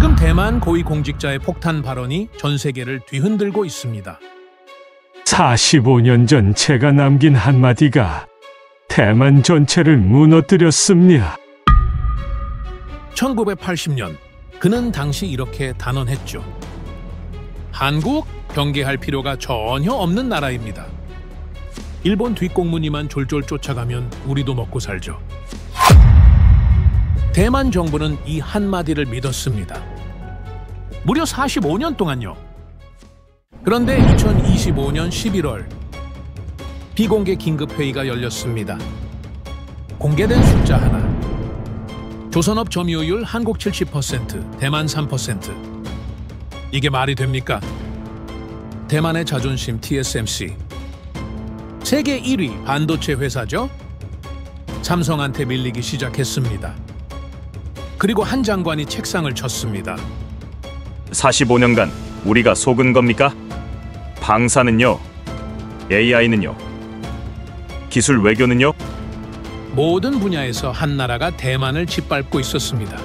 지금 대만 고위공직자의 폭탄 발언이 전 세계를 뒤흔들고 있습니다. 45년 전 제가 남긴 한마디가 대만 전체를 무너뜨렸습니다. 1980년 그는 당시 이렇게 단언했죠. 한국 경계할 필요가 전혀 없는 나라입니다. 일본 뒷공무니만 졸졸 쫓아가면 우리도 먹고 살죠. 대만 정부는 이 한마디를 믿었습니다. 무려 45년 동안요. 그런데 2025년 11월 비공개 긴급회의가 열렸습니다. 공개된 숫자 하나. 조선업 점유율 한국 70%, 대만 3%. 이게 말이 됩니까? 대만의 자존심 TSMC. 세계 1위 반도체 회사죠? 삼성한테 밀리기 시작했습니다. 그리고 한 장관이 책상을 쳤습니다. 45년간 우리가 속은 겁니까? 방사는요? AI는요? 기술 외교는요? 모든 분야에서 한 나라가 대만을 짓밟고 있었습니다.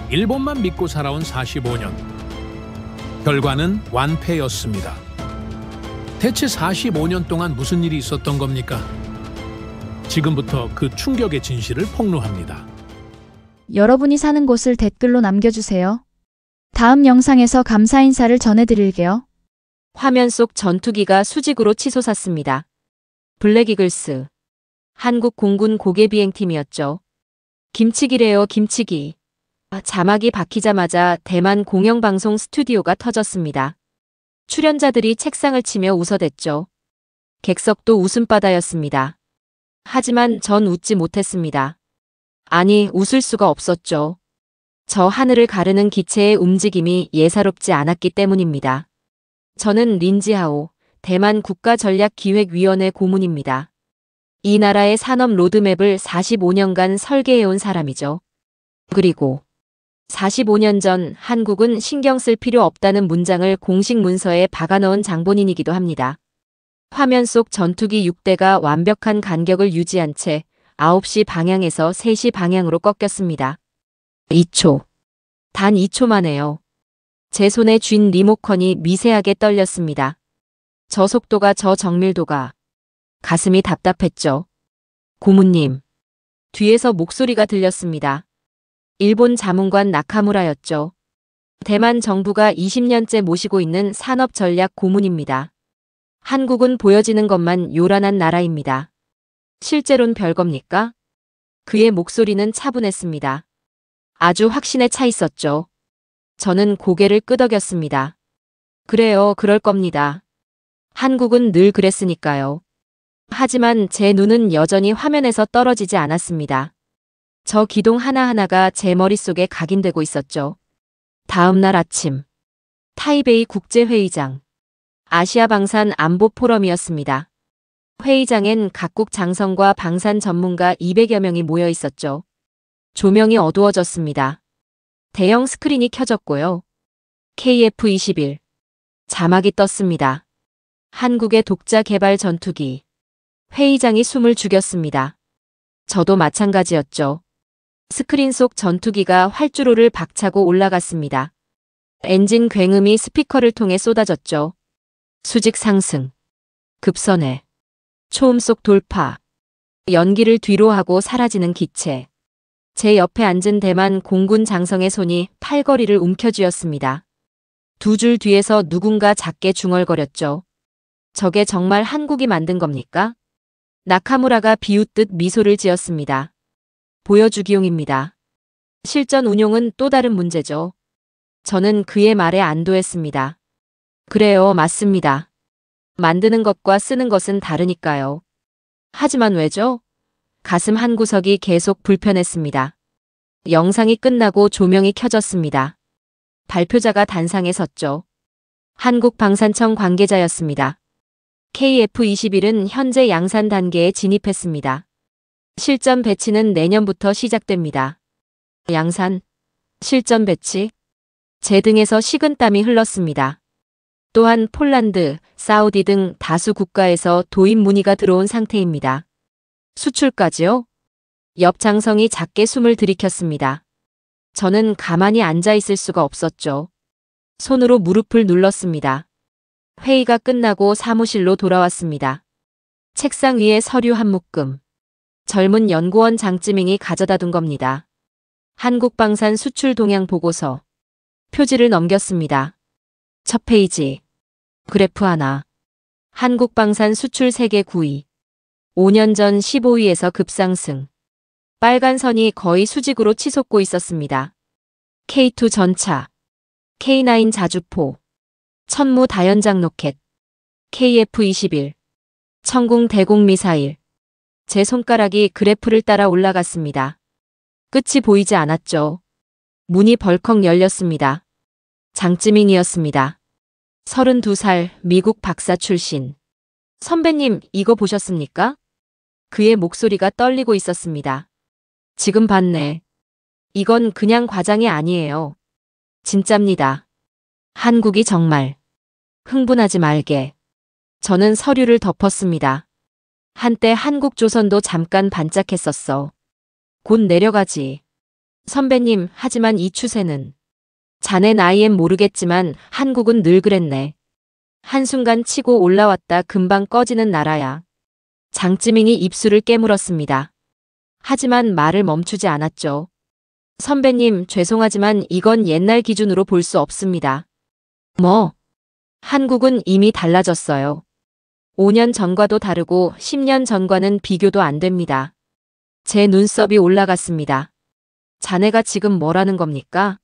일본만 믿고 살아온 45년. 결과는 완패였습니다. 대체 45년 동안 무슨 일이 있었던 겁니까? 지금부터 그 충격의 진실을 폭로합니다. 여러분이 사는 곳을 댓글로 남겨주세요. 다음 영상에서 감사 인사를 전해드릴게요. 화면 속 전투기가 수직으로 치솟았습니다. 블랙이글스. 한국 공군 고개비행팀이었죠. 김치기래요, 김치기. 자막이 박히자마자 대만 공영방송 스튜디오가 터졌습니다. 출연자들이 책상을 치며 웃어댔죠. 객석도 웃음바다였습니다. 하지만 전 웃지 못했습니다. 아니, 웃을 수가 없었죠. 저 하늘을 가르는 기체의 움직임이 예사롭지 않았기 때문입니다. 저는 린지하오, 대만 국가전략기획위원회 고문입니다. 이 나라의 산업 로드맵을 45년간 설계해온 사람이죠. 그리고 45년 전 한국은 신경 쓸 필요 없다는 문장을 공식 문서에 박아넣은 장본인이기도 합니다. 화면 속 전투기 6대가 완벽한 간격을 유지한 채 9시 방향에서 3시 방향으로 꺾였습니다. 2초. 단 2초만에요. 제 손에 쥔 리모컨이 미세하게 떨렸습니다. 저 속도가, 저 정밀도가. 가슴이 답답했죠. 고문님. 뒤에서 목소리가 들렸습니다. 일본 자문관 나카무라였죠. 대만 정부가 20년째 모시고 있는 산업전략 고문입니다. 한국은 보여지는 것만 요란한 나라입니다. 실제론 별겁니까? 그의 목소리는 차분했습니다. 아주 확신에 차 있었죠. 저는 고개를 끄덕였습니다. 그래요, 그럴 겁니다. 한국은 늘 그랬으니까요. 하지만 제 눈은 여전히 화면에서 떨어지지 않았습니다. 저 기동 하나하나가 제 머릿속에 각인되고 있었죠. 다음 날 아침. 타이베이 국제회의장. 아시아 방산 안보 포럼이었습니다. 회의장엔 각국 장성과 방산 전문가 200여 명이 모여 있었죠. 조명이 어두워졌습니다. 대형 스크린이 켜졌고요. KF-21. 자막이 떴습니다. 한국의 독자 개발 전투기. 회의장이 숨을 죽였습니다. 저도 마찬가지였죠. 스크린 속 전투기가 활주로를 박차고 올라갔습니다. 엔진 굉음이 스피커를 통해 쏟아졌죠. 수직 상승. 급선회. 초음 속 돌파. 연기를 뒤로 하고 사라지는 기체. 제 옆에 앉은 대만 공군 장성의 손이 팔걸이를 움켜쥐었습니다. 두 줄 뒤에서 누군가 작게 중얼거렸죠. 저게 정말 한국이 만든 겁니까? 나카무라가 비웃듯 미소를 지었습니다. 보여주기용입니다. 실전 운용은 또 다른 문제죠. 저는 그의 말에 안도했습니다. 그래요, 맞습니다. 만드는 것과 쓰는 것은 다르니까요. 하지만 왜죠? 가슴 한구석이 계속 불편했습니다. 영상이 끝나고 조명이 켜졌습니다. 발표자가 단상에 섰죠. 한국방산청 관계자였습니다. KF-21은 현재 양산 단계에 진입했습니다. 실전 배치는 내년부터 시작됩니다. 양산, 실전 배치. 제 등에서 식은땀이 흘렀습니다. 또한 폴란드, 사우디 등 다수 국가에서 도입 문의가 들어온 상태입니다. 수출까지요? 옆 장성이 작게 숨을 들이켰습니다. 저는 가만히 앉아 있을 수가 없었죠. 손으로 무릎을 눌렀습니다. 회의가 끝나고 사무실로 돌아왔습니다. 책상 위에 서류 한 묶음. 젊은 연구원 장찌밍이 가져다 둔 겁니다. 한국방산 수출 동향 보고서. 표지를 넘겼습니다. 첫 페이지. 그래프 하나. 한국방산 수출 세계 9위. 5년 전 15위에서 급상승. 빨간 선이 거의 수직으로 치솟고 있었습니다. K2 전차. K9 자주포. 천무 다연장 로켓. KF-21. 천궁 대공 미사일. 제 손가락이 그래프를 따라 올라갔습니다. 끝이 보이지 않았죠. 문이 벌컥 열렸습니다. 장찌밍이었습니다. 32살 미국 박사 출신. 선배님, 이거 보셨습니까? 그의 목소리가 떨리고 있었습니다. 지금 봤네. 이건 그냥 과장이 아니에요. 진짜입니다. 한국이 정말. 흥분하지 말게. 저는 서류를 덮었습니다. 한때 한국조선도 잠깐 반짝했었어. 곧 내려가지. 선배님, 하지만 이 추세는. 자네 나이엔 모르겠지만 한국은 늘 그랬네. 한순간 치고 올라왔다 금방 꺼지는 나라야. 장찌밍이 입술을 깨물었습니다. 하지만 말을 멈추지 않았죠. 선배님, 죄송하지만 이건 옛날 기준으로 볼 수 없습니다. 뭐? 한국은 이미 달라졌어요. 5년 전과도 다르고 10년 전과는 비교도 안 됩니다. 제 눈썹이 올라갔습니다. 자네가 지금 뭐라는 겁니까?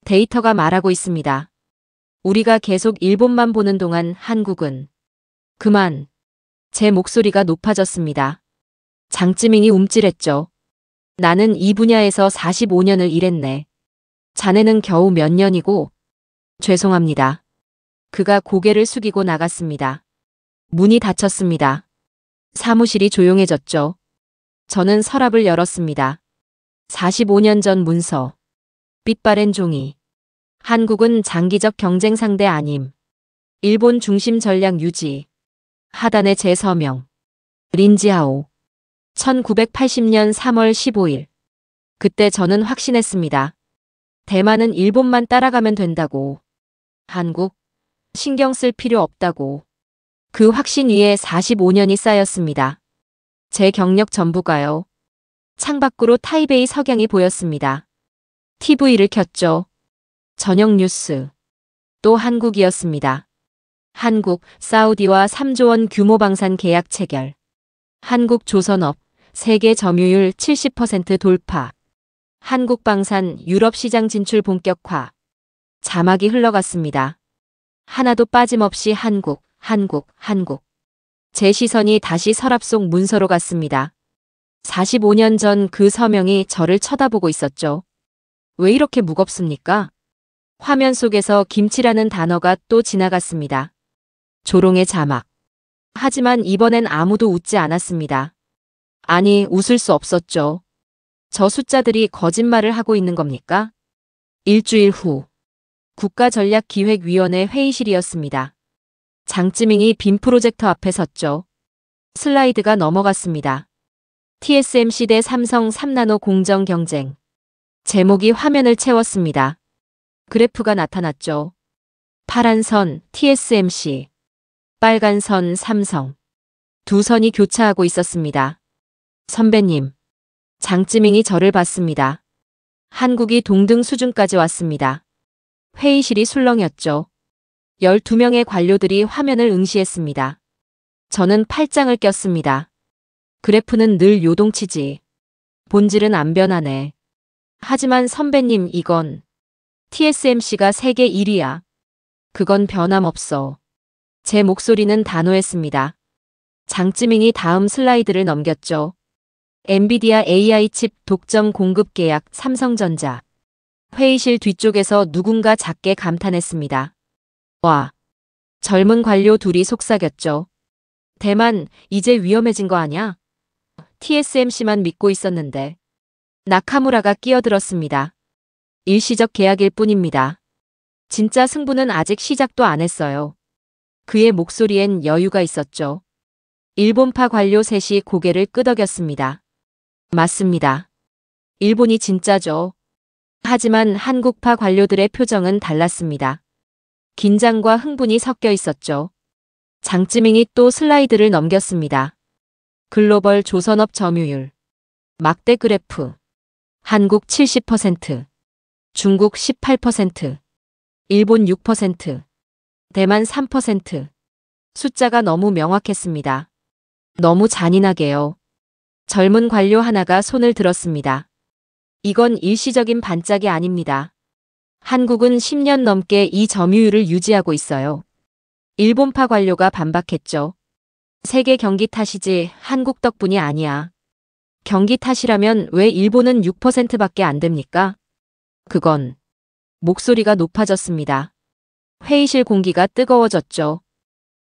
데이터가 말하고 있습니다. 우리가 계속 일본만 보는 동안 한국은. 그만. 제 목소리가 높아졌습니다. 장찌밍이 움찔했죠. 나는 이 분야에서 45년을 일했네. 자네는 겨우 몇 년이고. 죄송합니다. 그가 고개를 숙이고 나갔습니다. 문이 닫혔습니다. 사무실이 조용해졌죠. 저는 서랍을 열었습니다. 45년 전 문서. 빛바랜 종이. 한국은 장기적 경쟁 상대 아님. 일본 중심 전략 유지. 하단의 제 서명. 린지하오. 1980년 3월 15일. 그때 저는 확신했습니다. 대만은 일본만 따라가면 된다고. 한국? 신경 쓸 필요 없다고. 그 확신 위에 45년이 쌓였습니다. 제 경력 전부가요. 창밖으로 타이베이 석양이 보였습니다. TV를 켰죠. 저녁 뉴스. 또 한국이었습니다. 한국, 사우디와 3조 원 규모 방산 계약 체결. 한국 조선업, 세계 점유율 70% 돌파. 한국 방산 유럽 시장 진출 본격화. 자막이 흘러갔습니다. 하나도 빠짐없이 한국. 제 시선이 다시 서랍 속 문서로 갔습니다. 45년 전 그 서명이 저를 쳐다보고 있었죠. 왜 이렇게 무겁습니까? 화면 속에서 김치라는 단어가 또 지나갔습니다. 조롱의 자막. 하지만 이번엔 아무도 웃지 않았습니다. 아니, 웃을 수 없었죠. 저 숫자들이 거짓말을 하고 있는 겁니까? 일주일 후. 국가전략기획위원회 회의실이었습니다. 장찌밍이 빔 프로젝터 앞에 섰죠. 슬라이드가 넘어갔습니다. TSMC 대 삼성 3나노 공정 경쟁. 제목이 화면을 채웠습니다. 그래프가 나타났죠. 파란 선 TSMC, 빨간 선 삼성. 두 선이 교차하고 있었습니다. 선배님. 장찌밍이 저를 봤습니다. 한국이 동등 수준까지 왔습니다. 회의실이 술렁였죠. 12명의 관료들이 화면을 응시했습니다. 저는 팔짱을 꼈습니다. 그래프는 늘 요동치지. 본질은 안 변하네. 하지만 선배님, 이건 TSMC가 세계 1위야. 그건 변함없어. 제 목소리는 단호했습니다. 장찌밍이 다음 슬라이드를 넘겼죠. 엔비디아 AI 칩 독점 공급 계약 삼성전자. 회의실 뒤쪽에서 누군가 작게 감탄했습니다. 와. 젊은 관료 둘이 속삭였죠. 대만, 이제 위험해진 거 아냐? TSMC만 믿고 있었는데. 나카무라가 끼어들었습니다. 일시적 계약일 뿐입니다. 진짜 승부는 아직 시작도 안 했어요. 그의 목소리엔 여유가 있었죠. 일본파 관료 셋이 고개를 끄덕였습니다. 맞습니다. 일본이 진짜죠. 하지만 한국파 관료들의 표정은 달랐습니다. 긴장과 흥분이 섞여 있었죠. 장찌밍이 또 슬라이드를 넘겼습니다. 글로벌 조선업 점유율. 막대 그래프. 한국 70%, 중국 18%, 일본 6%, 대만 3%. 숫자가 너무 명확했습니다. 너무 잔인하게요. 젊은 관료 하나가 손을 들었습니다. 이건 일시적인 반짝이 아닙니다. 한국은 10년 넘게 이 점유율을 유지하고 있어요. 일본파 관료가 반박했죠. 세계 경기 탓이지 한국 덕분이 아니야. 경기 탓이라면 왜 일본은 6%밖에 안 됩니까? 그건 목소리가 높아졌습니다. 회의실 공기가 뜨거워졌죠.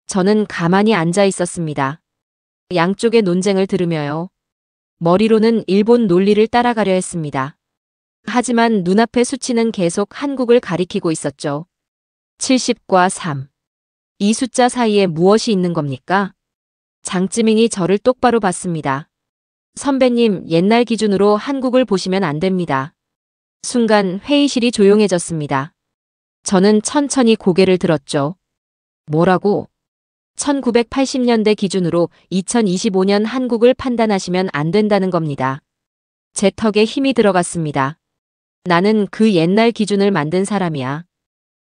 저는 가만히 앉아 있었습니다. 양쪽의 논쟁을 들으며요. 머리로는 일본 논리를 따라가려 했습니다. 하지만 눈앞의 수치는 계속 한국을 가리키고 있었죠. 70과 3. 이 숫자 사이에 무엇이 있는 겁니까? 장찌밍이 저를 똑바로 봤습니다. 선배님, 옛날 기준으로 한국을 보시면 안 됩니다. 순간 회의실이 조용해졌습니다. 저는 천천히 고개를 들었죠. 뭐라고? 1980년대 기준으로 2025년 한국을 판단하시면 안 된다는 겁니다. 제 턱에 힘이 들어갔습니다. 나는 그 옛날 기준을 만든 사람이야.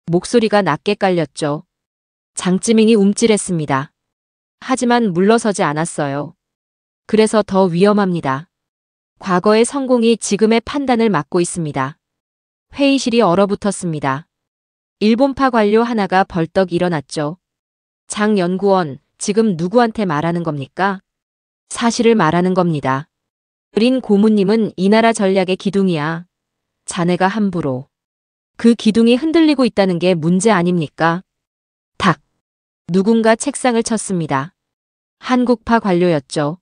목소리가 낮게 깔렸죠. 장찌밍이 움찔했습니다. 하지만 물러서지 않았어요. 그래서 더 위험합니다. 과거의 성공이 지금의 판단을 막고 있습니다. 회의실이 얼어붙었습니다. 일본파 관료 하나가 벌떡 일어났죠. 장 연구원, 지금 누구한테 말하는 겁니까? 사실을 말하는 겁니다. 린 고문님은 이 나라 전략의 기둥이야. 자네가 함부로. 그 기둥이 흔들리고 있다는 게 문제 아닙니까? 탁. 누군가 책상을 쳤습니다. 한국파 관료였죠.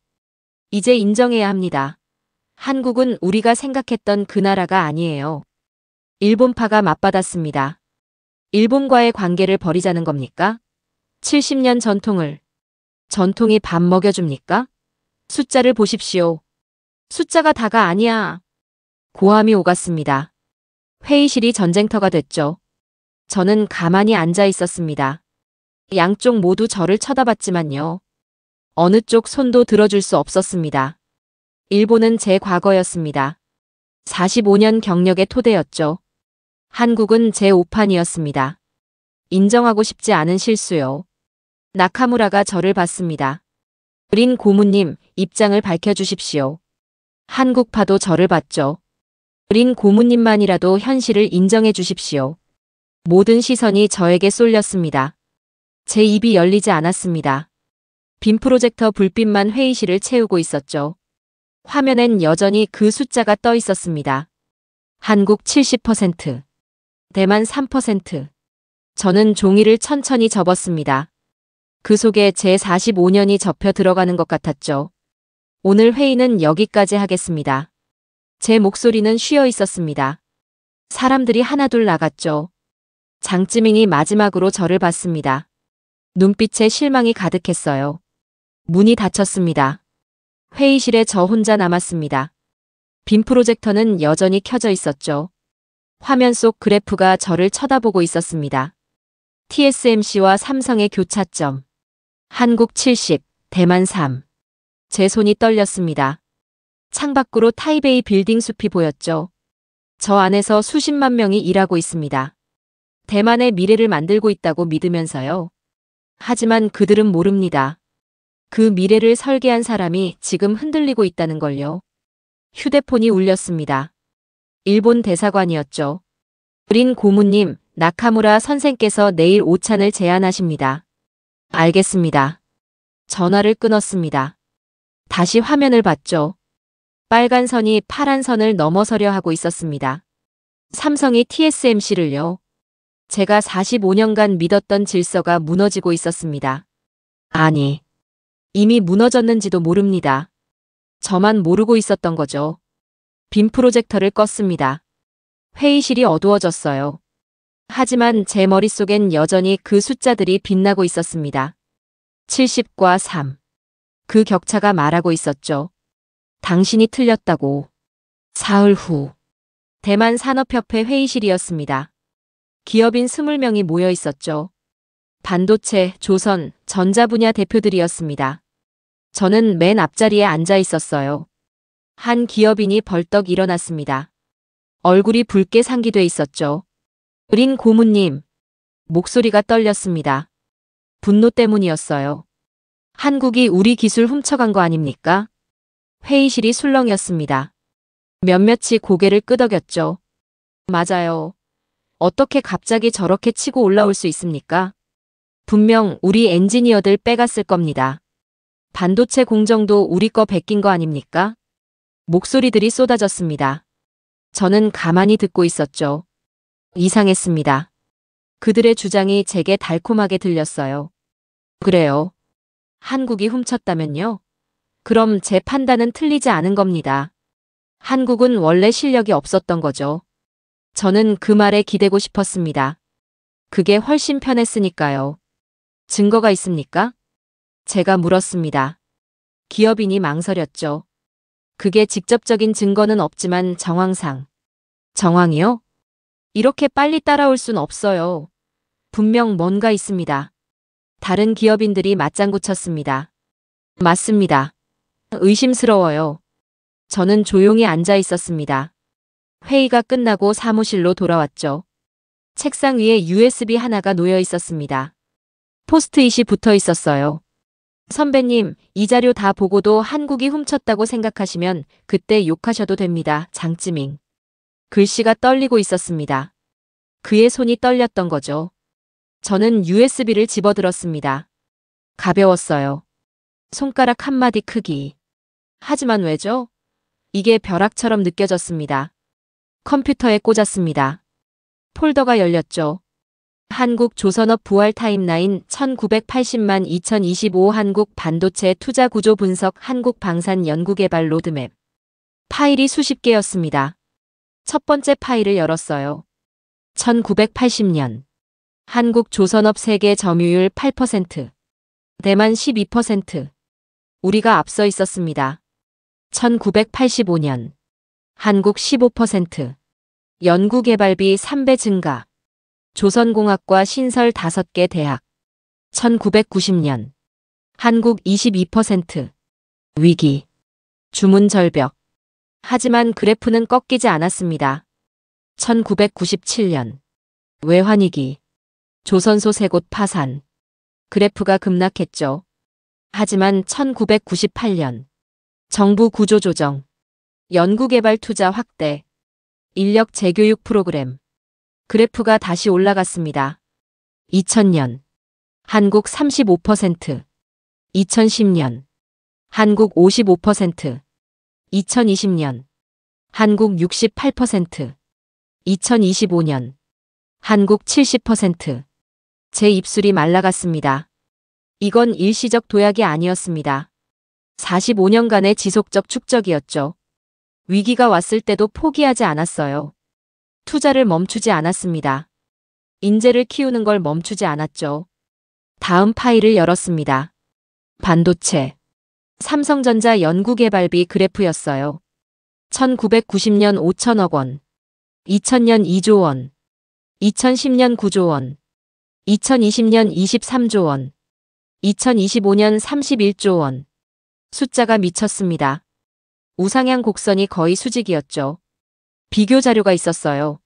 이제 인정해야 합니다. 한국은 우리가 생각했던 그 나라가 아니에요. 일본파가 맞받았습니다. 일본과의 관계를 버리자는 겁니까? 70년 전통이 밥 먹여줍니까? 숫자를 보십시오. 숫자가 다가 아니야. 고함이 오갔습니다. 회의실이 전쟁터가 됐죠. 저는 가만히 앉아 있었습니다. 양쪽 모두 저를 쳐다봤지만요. 어느 쪽 손도 들어줄 수 없었습니다. 일본은 제 과거였습니다. 45년 경력의 토대였죠. 한국은 제 오판이었습니다. 인정하고 싶지 않은 실수요. 나카무라가 저를 봤습니다. 린 고문님, 입장을 밝혀주십시오. 한국파도 저를 봤죠. 린 고문님만이라도 현실을 인정해 주십시오. 모든 시선이 저에게 쏠렸습니다. 제 입이 열리지 않았습니다. 빔 프로젝터 불빛만 회의실을 채우고 있었죠. 화면엔 여전히 그 숫자가 떠 있었습니다. 한국 70%, 대만 3%. 저는 종이를 천천히 접었습니다. 그 속에 제 45년이 접혀 들어가는 것 같았죠. 오늘 회의는 여기까지 하겠습니다. 제 목소리는 쉬어 있었습니다. 사람들이 하나둘 나갔죠. 장찌밍이 마지막으로 저를 봤습니다. 눈빛에 실망이 가득했어요. 문이 닫혔습니다. 회의실에 저 혼자 남았습니다. 빔 프로젝터는 여전히 켜져 있었죠. 화면 속 그래프가 저를 쳐다보고 있었습니다. TSMC와 삼성의 교차점. 한국 70, 대만 3. 제 손이 떨렸습니다. 창밖으로 타이베이 빌딩 숲이 보였죠. 저 안에서 수십만 명이 일하고 있습니다. 대만의 미래를 만들고 있다고 믿으면서요. 하지만 그들은 모릅니다. 그 미래를 설계한 사람이 지금 흔들리고 있다는 걸요. 휴대폰이 울렸습니다. 일본 대사관이었죠. 린 고문님, 나카무라 선생께서 내일 오찬을 제안하십니다. 알겠습니다. 전화를 끊었습니다. 다시 화면을 봤죠. 빨간 선이 파란 선을 넘어서려 하고 있었습니다. 삼성이 TSMC를요. 제가 45년간 믿었던 질서가 무너지고 있었습니다. 아니, 이미 무너졌는지도 모릅니다. 저만 모르고 있었던 거죠. 빔 프로젝터를 껐습니다. 회의실이 어두워졌어요. 하지만 제 머릿속엔 여전히 그 숫자들이 빛나고 있었습니다. 70과 3. 그 격차가 말하고 있었죠. 당신이 틀렸다고. 사흘 후. 대만 산업협회 회의실이었습니다. 기업인 20명이 모여 있었죠. 반도체, 조선, 전자 분야 대표들이었습니다. 저는 맨 앞자리에 앉아 있었어요. 한 기업인이 벌떡 일어났습니다. 얼굴이 붉게 상기돼 있었죠. 린 고문님. 목소리가 떨렸습니다. 분노 때문이었어요. 한국이 우리 기술 훔쳐간 거 아닙니까? 회의실이 술렁였습니다. 몇몇이 고개를 끄덕였죠. 맞아요. 어떻게 갑자기 저렇게 치고 올라올 수 있습니까? 분명 우리 엔지니어들 빼갔을 겁니다. 반도체 공정도 우리 거 베낀 거 아닙니까? 목소리들이 쏟아졌습니다. 저는 가만히 듣고 있었죠. 이상했습니다. 그들의 주장이 제게 달콤하게 들렸어요. 그래요. 한국이 훔쳤다면요? 그럼 제 판단은 틀리지 않은 겁니다. 한국은 원래 실력이 없었던 거죠. 저는 그 말에 기대고 싶었습니다. 그게 훨씬 편했으니까요. 증거가 있습니까? 제가 물었습니다. 기업인이 망설였죠. 그게 직접적인 증거는 없지만 정황상. 정황이요? 이렇게 빨리 따라올 순 없어요. 분명 뭔가 있습니다. 다른 기업인들이 맞장구 쳤습니다. 맞습니다. 의심스러워요. 저는 조용히 앉아 있었습니다. 회의가 끝나고 사무실로 돌아왔죠. 책상 위에 USB 하나가 놓여 있었습니다. 포스트잇이 붙어 있었어요. 선배님, 이 자료 다 보고도 한국이 훔쳤다고 생각하시면 그때 욕하셔도 됩니다. 장찌밍. 글씨가 떨리고 있었습니다. 그의 손이 떨렸던 거죠. 저는 USB를 집어들었습니다. 가벼웠어요. 손가락 한마디 크기. 하지만 왜죠? 이게 벼락처럼 느껴졌습니다. 컴퓨터에 꽂았습니다. 폴더가 열렸죠. 한국 조선업 부활 타임라인 1980만 2025 한국 반도체 투자 구조 분석 한국 방산 연구개발 로드맵. 파일이 수십 개였습니다. 첫 번째 파일을 열었어요. 1980년. 한국 조선업 세계 점유율 8%. 대만 12%. 우리가 앞서 있었습니다. 1985년. 한국 15%. 연구개발비 3배 증가. 조선공학과 신설 5개 대학. 1990년. 한국 22%. 위기. 주문 절벽. 하지만 그래프는 꺾이지 않았습니다. 1997년. 외환위기. 조선소 3곳 파산. 그래프가 급락했죠. 하지만 1998년. 정부 구조조정. 연구개발 투자 확대. 인력 재교육 프로그램. 그래프가 다시 올라갔습니다. 2000년. 한국 35%. 2010년. 한국 55%. 2020년. 한국 68%. 2025년. 한국 70%. 제 입술이 말라갔습니다. 이건 일시적 도약이 아니었습니다. 45년간의 지속적 축적이었죠. 위기가 왔을 때도 포기하지 않았어요. 투자를 멈추지 않았습니다. 인재를 키우는 걸 멈추지 않았죠. 다음 파일을 열었습니다. 반도체. 삼성전자 연구개발비 그래프였어요. 1990년 5천억 원. 2000년 2조 원. 2010년 9조 원. 2020년 23조 원. 2025년 31조 원. 숫자가 미쳤습니다. 우상향 곡선이 거의 수직이었죠. 비교 자료가 있었어요.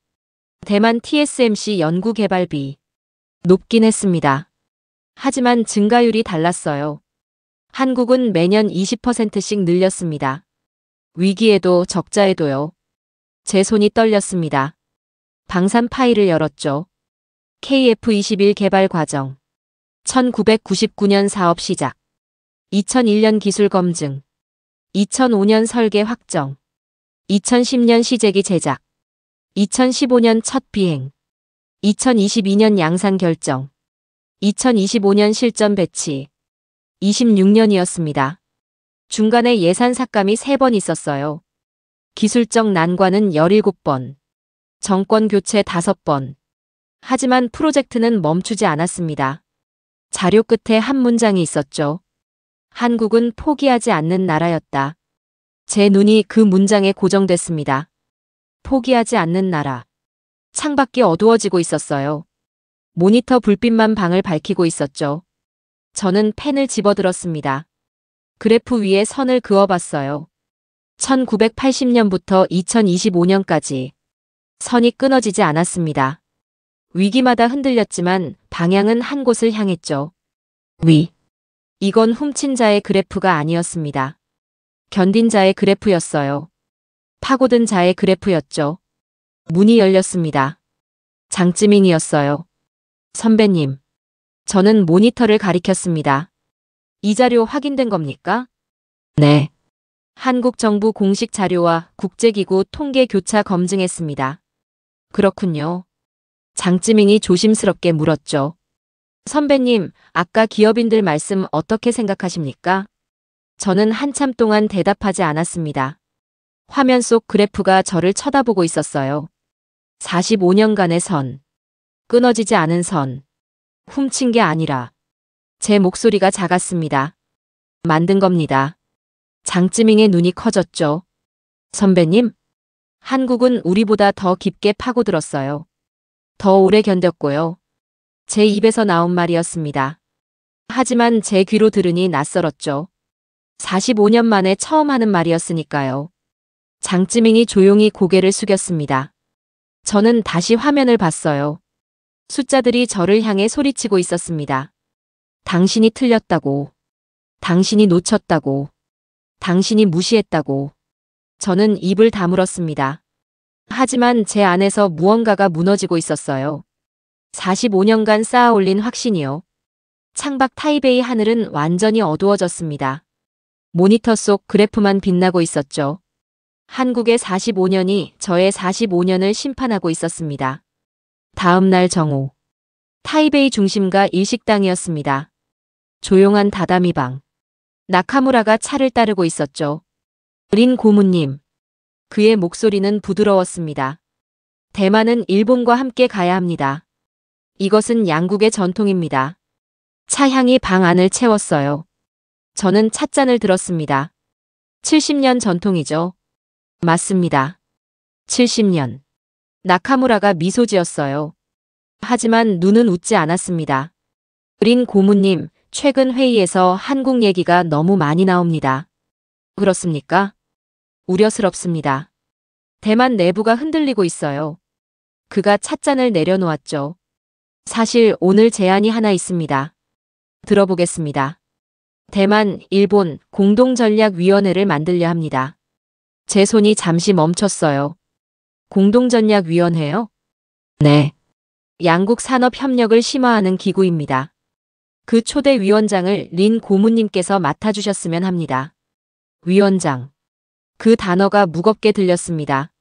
대만 TSMC 연구개발비. 높긴 했습니다. 하지만 증가율이 달랐어요. 한국은 매년 20%씩 늘렸습니다. 위기에도 적자에도요. 제 손이 떨렸습니다. 방산 파일을 열었죠. KF21 개발 과정. 1999년 사업 시작. 2001년 기술 검증. 2005년 설계 확정. 2010년 시제기 제작. 2015년 첫 비행. 2022년 양산 결정. 2025년 실전 배치. 26년이었습니다. 중간에 예산 삭감이 3번 있었어요. 기술적 난관은 17번. 정권 교체 5번. 하지만 프로젝트는 멈추지 않았습니다. 자료 끝에 한 문장이 있었죠. 한국은 포기하지 않는 나라였다. 제 눈이 그 문장에 고정됐습니다. 포기하지 않는 나라. 창밖이 어두워지고 있었어요. 모니터 불빛만 방을 밝히고 있었죠. 저는 펜을 집어들었습니다. 그래프 위에 선을 그어봤어요. 1980년부터 2025년까지 선이 끊어지지 않았습니다. 위기마다 흔들렸지만 방향은 한 곳을 향했죠. 위. 이건 훔친 자의 그래프가 아니었습니다. 견딘 자의 그래프였어요. 파고든 자의 그래프였죠. 문이 열렸습니다. 장찌밍이었어요. 선배님. 저는 모니터를 가리켰습니다. 이 자료 확인된 겁니까? 네. 한국 정부 공식 자료와 국제기구 통계 교차 검증했습니다. 그렇군요. 장찌밍이 조심스럽게 물었죠. 선배님, 아까 기업인들 말씀 어떻게 생각하십니까? 저는 한참 동안 대답하지 않았습니다. 화면 속 그래프가 저를 쳐다보고 있었어요. 45년간의 선. 끊어지지 않은 선. 훔친 게 아니라 제 목소리가 작았습니다. 만든 겁니다. 장찌밍의 눈이 커졌죠. 선배님, 한국은 우리보다 더 깊게 파고들었어요. 더 오래 견뎠고요. 제 입에서 나온 말이었습니다. 하지만 제 귀로 들으니 낯설었죠. 45년 만에 처음 하는 말이었으니까요. 장찌밍이 조용히 고개를 숙였습니다. 저는 다시 화면을 봤어요. 숫자들이 저를 향해 소리치고 있었습니다. 당신이 틀렸다고. 당신이 놓쳤다고. 당신이 무시했다고. 저는 입을 다물었습니다. 하지만 제 안에서 무언가가 무너지고 있었어요. 45년간 쌓아 올린 확신이요. 창밖 타이베이 하늘은 완전히 어두워졌습니다. 모니터 속 그래프만 빛나고 있었죠. 한국의 45년이 저의 45년을 심판하고 있었습니다. 다음 날 정오. 타이베이 중심가 일식당이었습니다. 조용한 다다미 방. 나카무라가 차를 따르고 있었죠. 린 고문님. 그의 목소리는 부드러웠습니다. 대만은 일본과 함께 가야 합니다. 이것은 양국의 전통입니다. 차 향이 방 안을 채웠어요. 저는 찻잔을 들었습니다. 70년 전통이죠. 맞습니다. 70년. 나카무라가 미소 지었어요. 하지만 눈은 웃지 않았습니다. 린 고문님, 최근 회의에서 한국 얘기가 너무 많이 나옵니다. 그렇습니까? 우려스럽습니다. 대만 내부가 흔들리고 있어요. 그가 찻잔을 내려놓았죠. 사실 오늘 제안이 하나 있습니다. 들어보겠습니다. 대만, 일본 공동전략위원회를 만들려 합니다. 제 손이 잠시 멈췄어요. 공동전략위원회요? 네. 양국 산업 협력을 심화하는 기구입니다. 그 초대 위원장을 린 고문님께서 맡아주셨으면 합니다. 위원장. 그 단어가 무겁게 들렸습니다.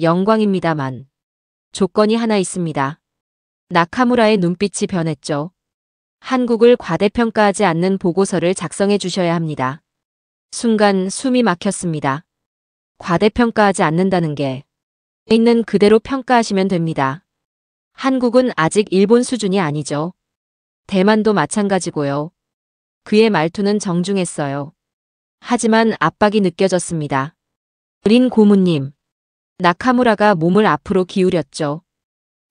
영광입니다만. 조건이 하나 있습니다. 나카무라의 눈빛이 변했죠. 한국을 과대평가하지 않는 보고서를 작성해 주셔야 합니다. 순간 숨이 막혔습니다. 과대평가하지 않는다는 게 있는 그대로 평가하시면 됩니다. 한국은 아직 일본 수준이 아니죠. 대만도 마찬가지고요. 그의 말투는 정중했어요. 하지만 압박이 느껴졌습니다. 린 고문님. 나카무라가 몸을 앞으로 기울였죠.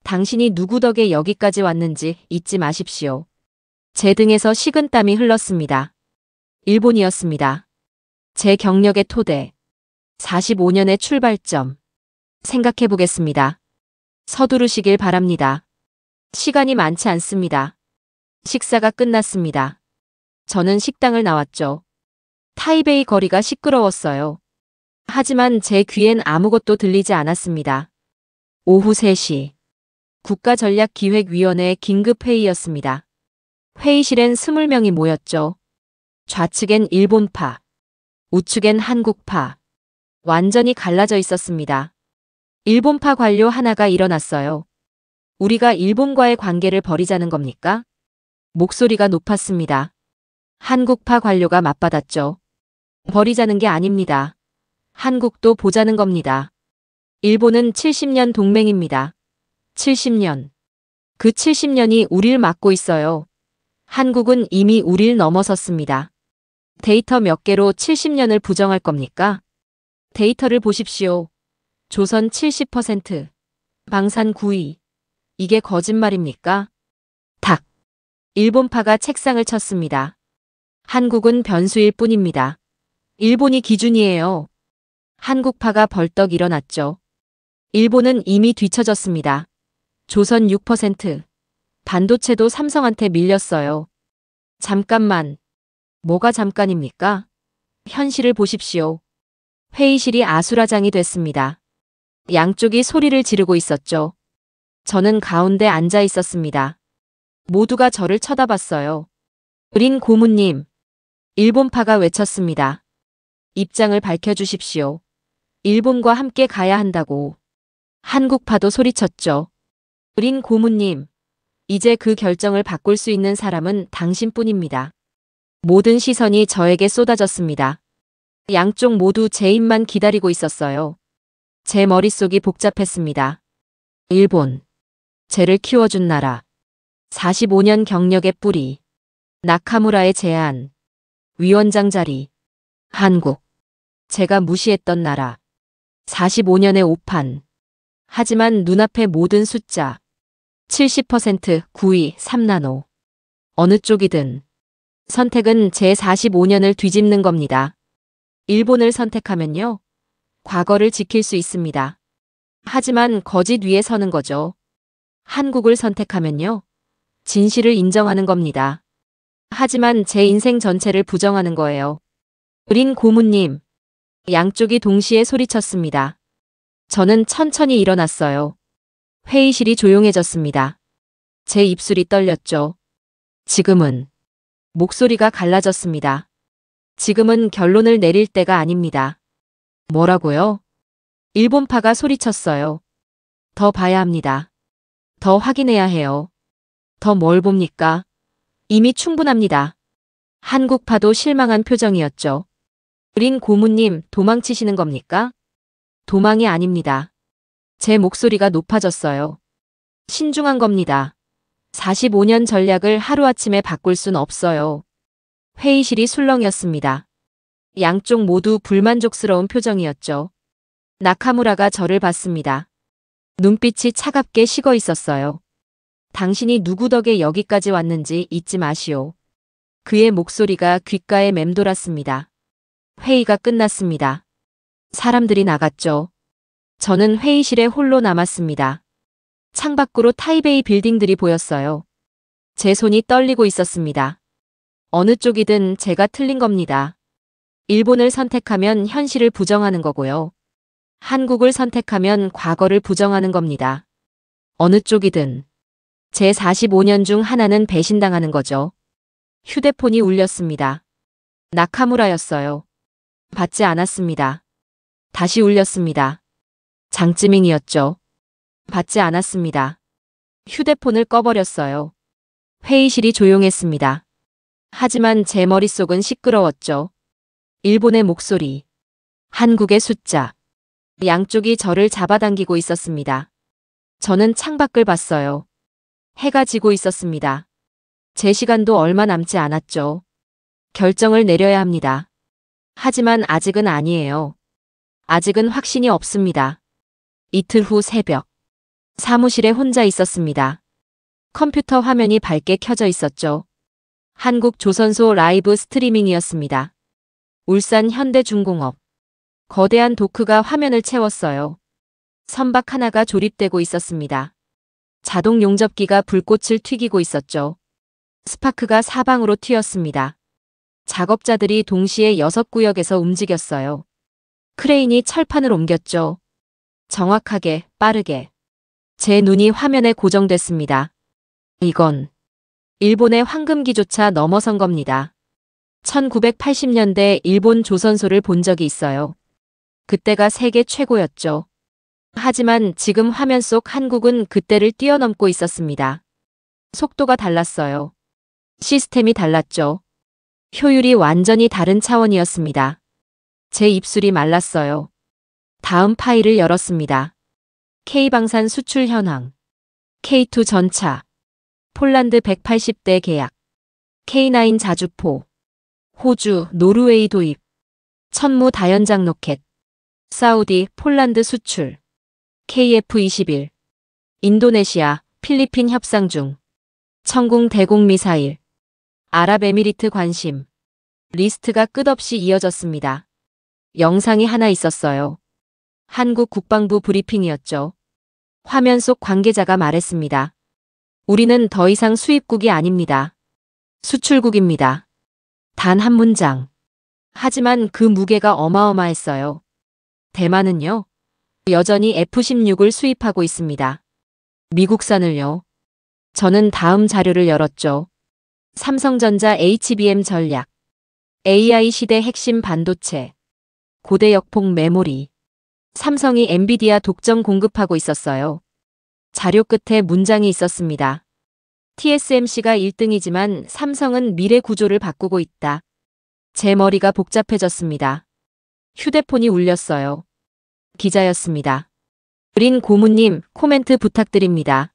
당신이 누구 덕에 여기까지 왔는지 잊지 마십시오. 제 등에서 식은땀이 흘렀습니다. 일본이었습니다. 제 경력의 토대. 45년의 출발점. 생각해 보겠습니다. 서두르시길 바랍니다. 시간이 많지 않습니다. 식사가 끝났습니다. 저는 식당을 나왔죠. 타이베이 거리가 시끄러웠어요. 하지만 제 귀엔 아무것도 들리지 않았습니다. 오후 3시. 국가전략기획위원회 긴급회의였습니다. 회의실엔 20명이 모였죠. 좌측엔 일본파, 우측엔 한국파. 완전히 갈라져 있었습니다. 일본파 관료 하나가 일어났어요. 우리가 일본과의 관계를 버리자는 겁니까? 목소리가 높았습니다. 한국파 관료가 맞받았죠. 버리자는 게 아닙니다. 한국도 보자는 겁니다. 일본은 70년 동맹입니다. 70년. 그 70년이 우릴 막고 있어요. 한국은 이미 우릴 넘어섰습니다. 데이터 몇 개로 70년을 부정할 겁니까? 데이터를 보십시오. 조선 70%, 방산 9위. 이게 거짓말입니까? 탁. 일본파가 책상을 쳤습니다. 한국은 변수일 뿐입니다. 일본이 기준이에요. 한국파가 벌떡 일어났죠. 일본은 이미 뒤처졌습니다. 조선 6%. 반도체도 삼성한테 밀렸어요. 잠깐만. 뭐가 잠깐입니까? 현실을 보십시오. 회의실이 아수라장이 됐습니다. 양쪽이 소리를 지르고 있었죠. 저는 가운데 앉아 있었습니다. 모두가 저를 쳐다봤어요. 린 고문님. 일본파가 외쳤습니다. 입장을 밝혀주십시오. 일본과 함께 가야 한다고. 한국파도 소리쳤죠. 린 고문님. 이제 그 결정을 바꿀 수 있는 사람은 당신뿐입니다. 모든 시선이 저에게 쏟아졌습니다. 양쪽 모두 제 입만 기다리고 있었어요. 제 머릿속이 복잡했습니다. 일본. 쟤를 키워준 나라. 45년 경력의 뿌리. 나카무라의 제안. 위원장 자리. 한국. 제가 무시했던 나라. 45년의 오판. 하지만 눈앞의 모든 숫자. 70%, 9위, 3나노. 어느 쪽이든. 선택은 제 45년을 뒤집는 겁니다. 일본을 선택하면요. 과거를 지킬 수 있습니다. 하지만 거짓 위에 서는 거죠. 한국을 선택하면요. 진실을 인정하는 겁니다. 하지만 제 인생 전체를 부정하는 거예요. 린 고문님. 양쪽이 동시에 소리쳤습니다. 저는 천천히 일어났어요. 회의실이 조용해졌습니다. 제 입술이 떨렸죠. 지금은. 목소리가 갈라졌습니다. 지금은 결론을 내릴 때가 아닙니다. 뭐라고요? 일본파가 소리쳤어요. 더 봐야 합니다. 더 확인해야 해요. 더 뭘 봅니까? 이미 충분합니다. 한국파도 실망한 표정이었죠. 린 고문님, 도망치시는 겁니까? 도망이 아닙니다. 제 목소리가 높아졌어요. 신중한 겁니다. 45년 전략을 하루아침에 바꿀 순 없어요. 회의실이 술렁이었습니다. 양쪽 모두 불만족스러운 표정이었죠. 나카무라가 저를 봤습니다. 눈빛이 차갑게 식어 있었어요. 당신이 누구 덕에 여기까지 왔는지 잊지 마시오. 그의 목소리가 귓가에 맴돌았습니다. 회의가 끝났습니다. 사람들이 나갔죠. 저는 회의실에 홀로 남았습니다. 창밖으로 타이베이 빌딩들이 보였어요. 제 손이 떨리고 있었습니다. 어느 쪽이든 제가 틀린 겁니다. 일본을 선택하면 현실을 부정하는 거고요. 한국을 선택하면 과거를 부정하는 겁니다. 어느 쪽이든. 제 45년 중 하나는 배신당하는 거죠. 휴대폰이 울렸습니다. 나카무라였어요. 받지 않았습니다. 다시 울렸습니다. 장찌밍이었죠. 받지 않았습니다. 휴대폰을 꺼버렸어요. 회의실이 조용했습니다. 하지만 제 머릿속은 시끄러웠죠. 일본의 목소리. 한국의 숫자. 양쪽이 저를 잡아당기고 있었습니다. 저는 창밖을 봤어요. 해가 지고 있었습니다. 제 시간도 얼마 남지 않았죠. 결정을 내려야 합니다. 하지만 아직은 아니에요. 아직은 확신이 없습니다. 이틀 후 새벽. 사무실에 혼자 있었습니다. 컴퓨터 화면이 밝게 켜져 있었죠. 한국 조선소 라이브 스트리밍이었습니다. 울산 현대중공업. 거대한 도크가 화면을 채웠어요. 선박 하나가 조립되고 있었습니다. 자동 용접기가 불꽃을 튀기고 있었죠. 스파크가 사방으로 튀었습니다. 작업자들이 동시에 6구역에서 움직였어요. 크레인이 철판을 옮겼죠. 정확하게, 빠르게. 제 눈이 화면에 고정됐습니다. 이건 일본의 황금기조차 넘어선 겁니다. 1980년대 일본 조선소를 본 적이 있어요. 그때가 세계 최고였죠. 하지만 지금 화면 속 한국은 그때를 뛰어넘고 있었습니다. 속도가 달랐어요. 시스템이 달랐죠. 효율이 완전히 다른 차원이었습니다. 제 입술이 말랐어요. 다음 파일을 열었습니다. K방산 수출 현황. K2 전차. 폴란드 180대 계약. K9 자주포. 호주, 노르웨이 도입. 천무 다연장 로켓. 사우디, 폴란드 수출. KF-21. 인도네시아, 필리핀 협상 중. 천궁 대공 미사일. 아랍에미리트 관심. 리스트가 끝없이 이어졌습니다. 영상이 하나 있었어요. 한국 국방부 브리핑이었죠. 화면 속 관계자가 말했습니다. 우리는 더 이상 수입국이 아닙니다. 수출국입니다. 단 한 문장. 하지만 그 무게가 어마어마했어요. 대만은요, 여전히 F-16을 수입하고 있습니다. 미국산을요. 저는 다음 자료를 열었죠. 삼성전자 HBM 전략. AI 시대 핵심 반도체. 고대 역폭 메모리. 삼성이 엔비디아 독점 공급하고 있었어요. 자료 끝에 문장이 있었습니다. TSMC가 1등이지만 삼성은 미래 구조를 바꾸고 있다. 제 머리가 복잡해졌습니다. 휴대폰이 울렸어요. 기자였습니다. 린 고문님, 코멘트 부탁드립니다.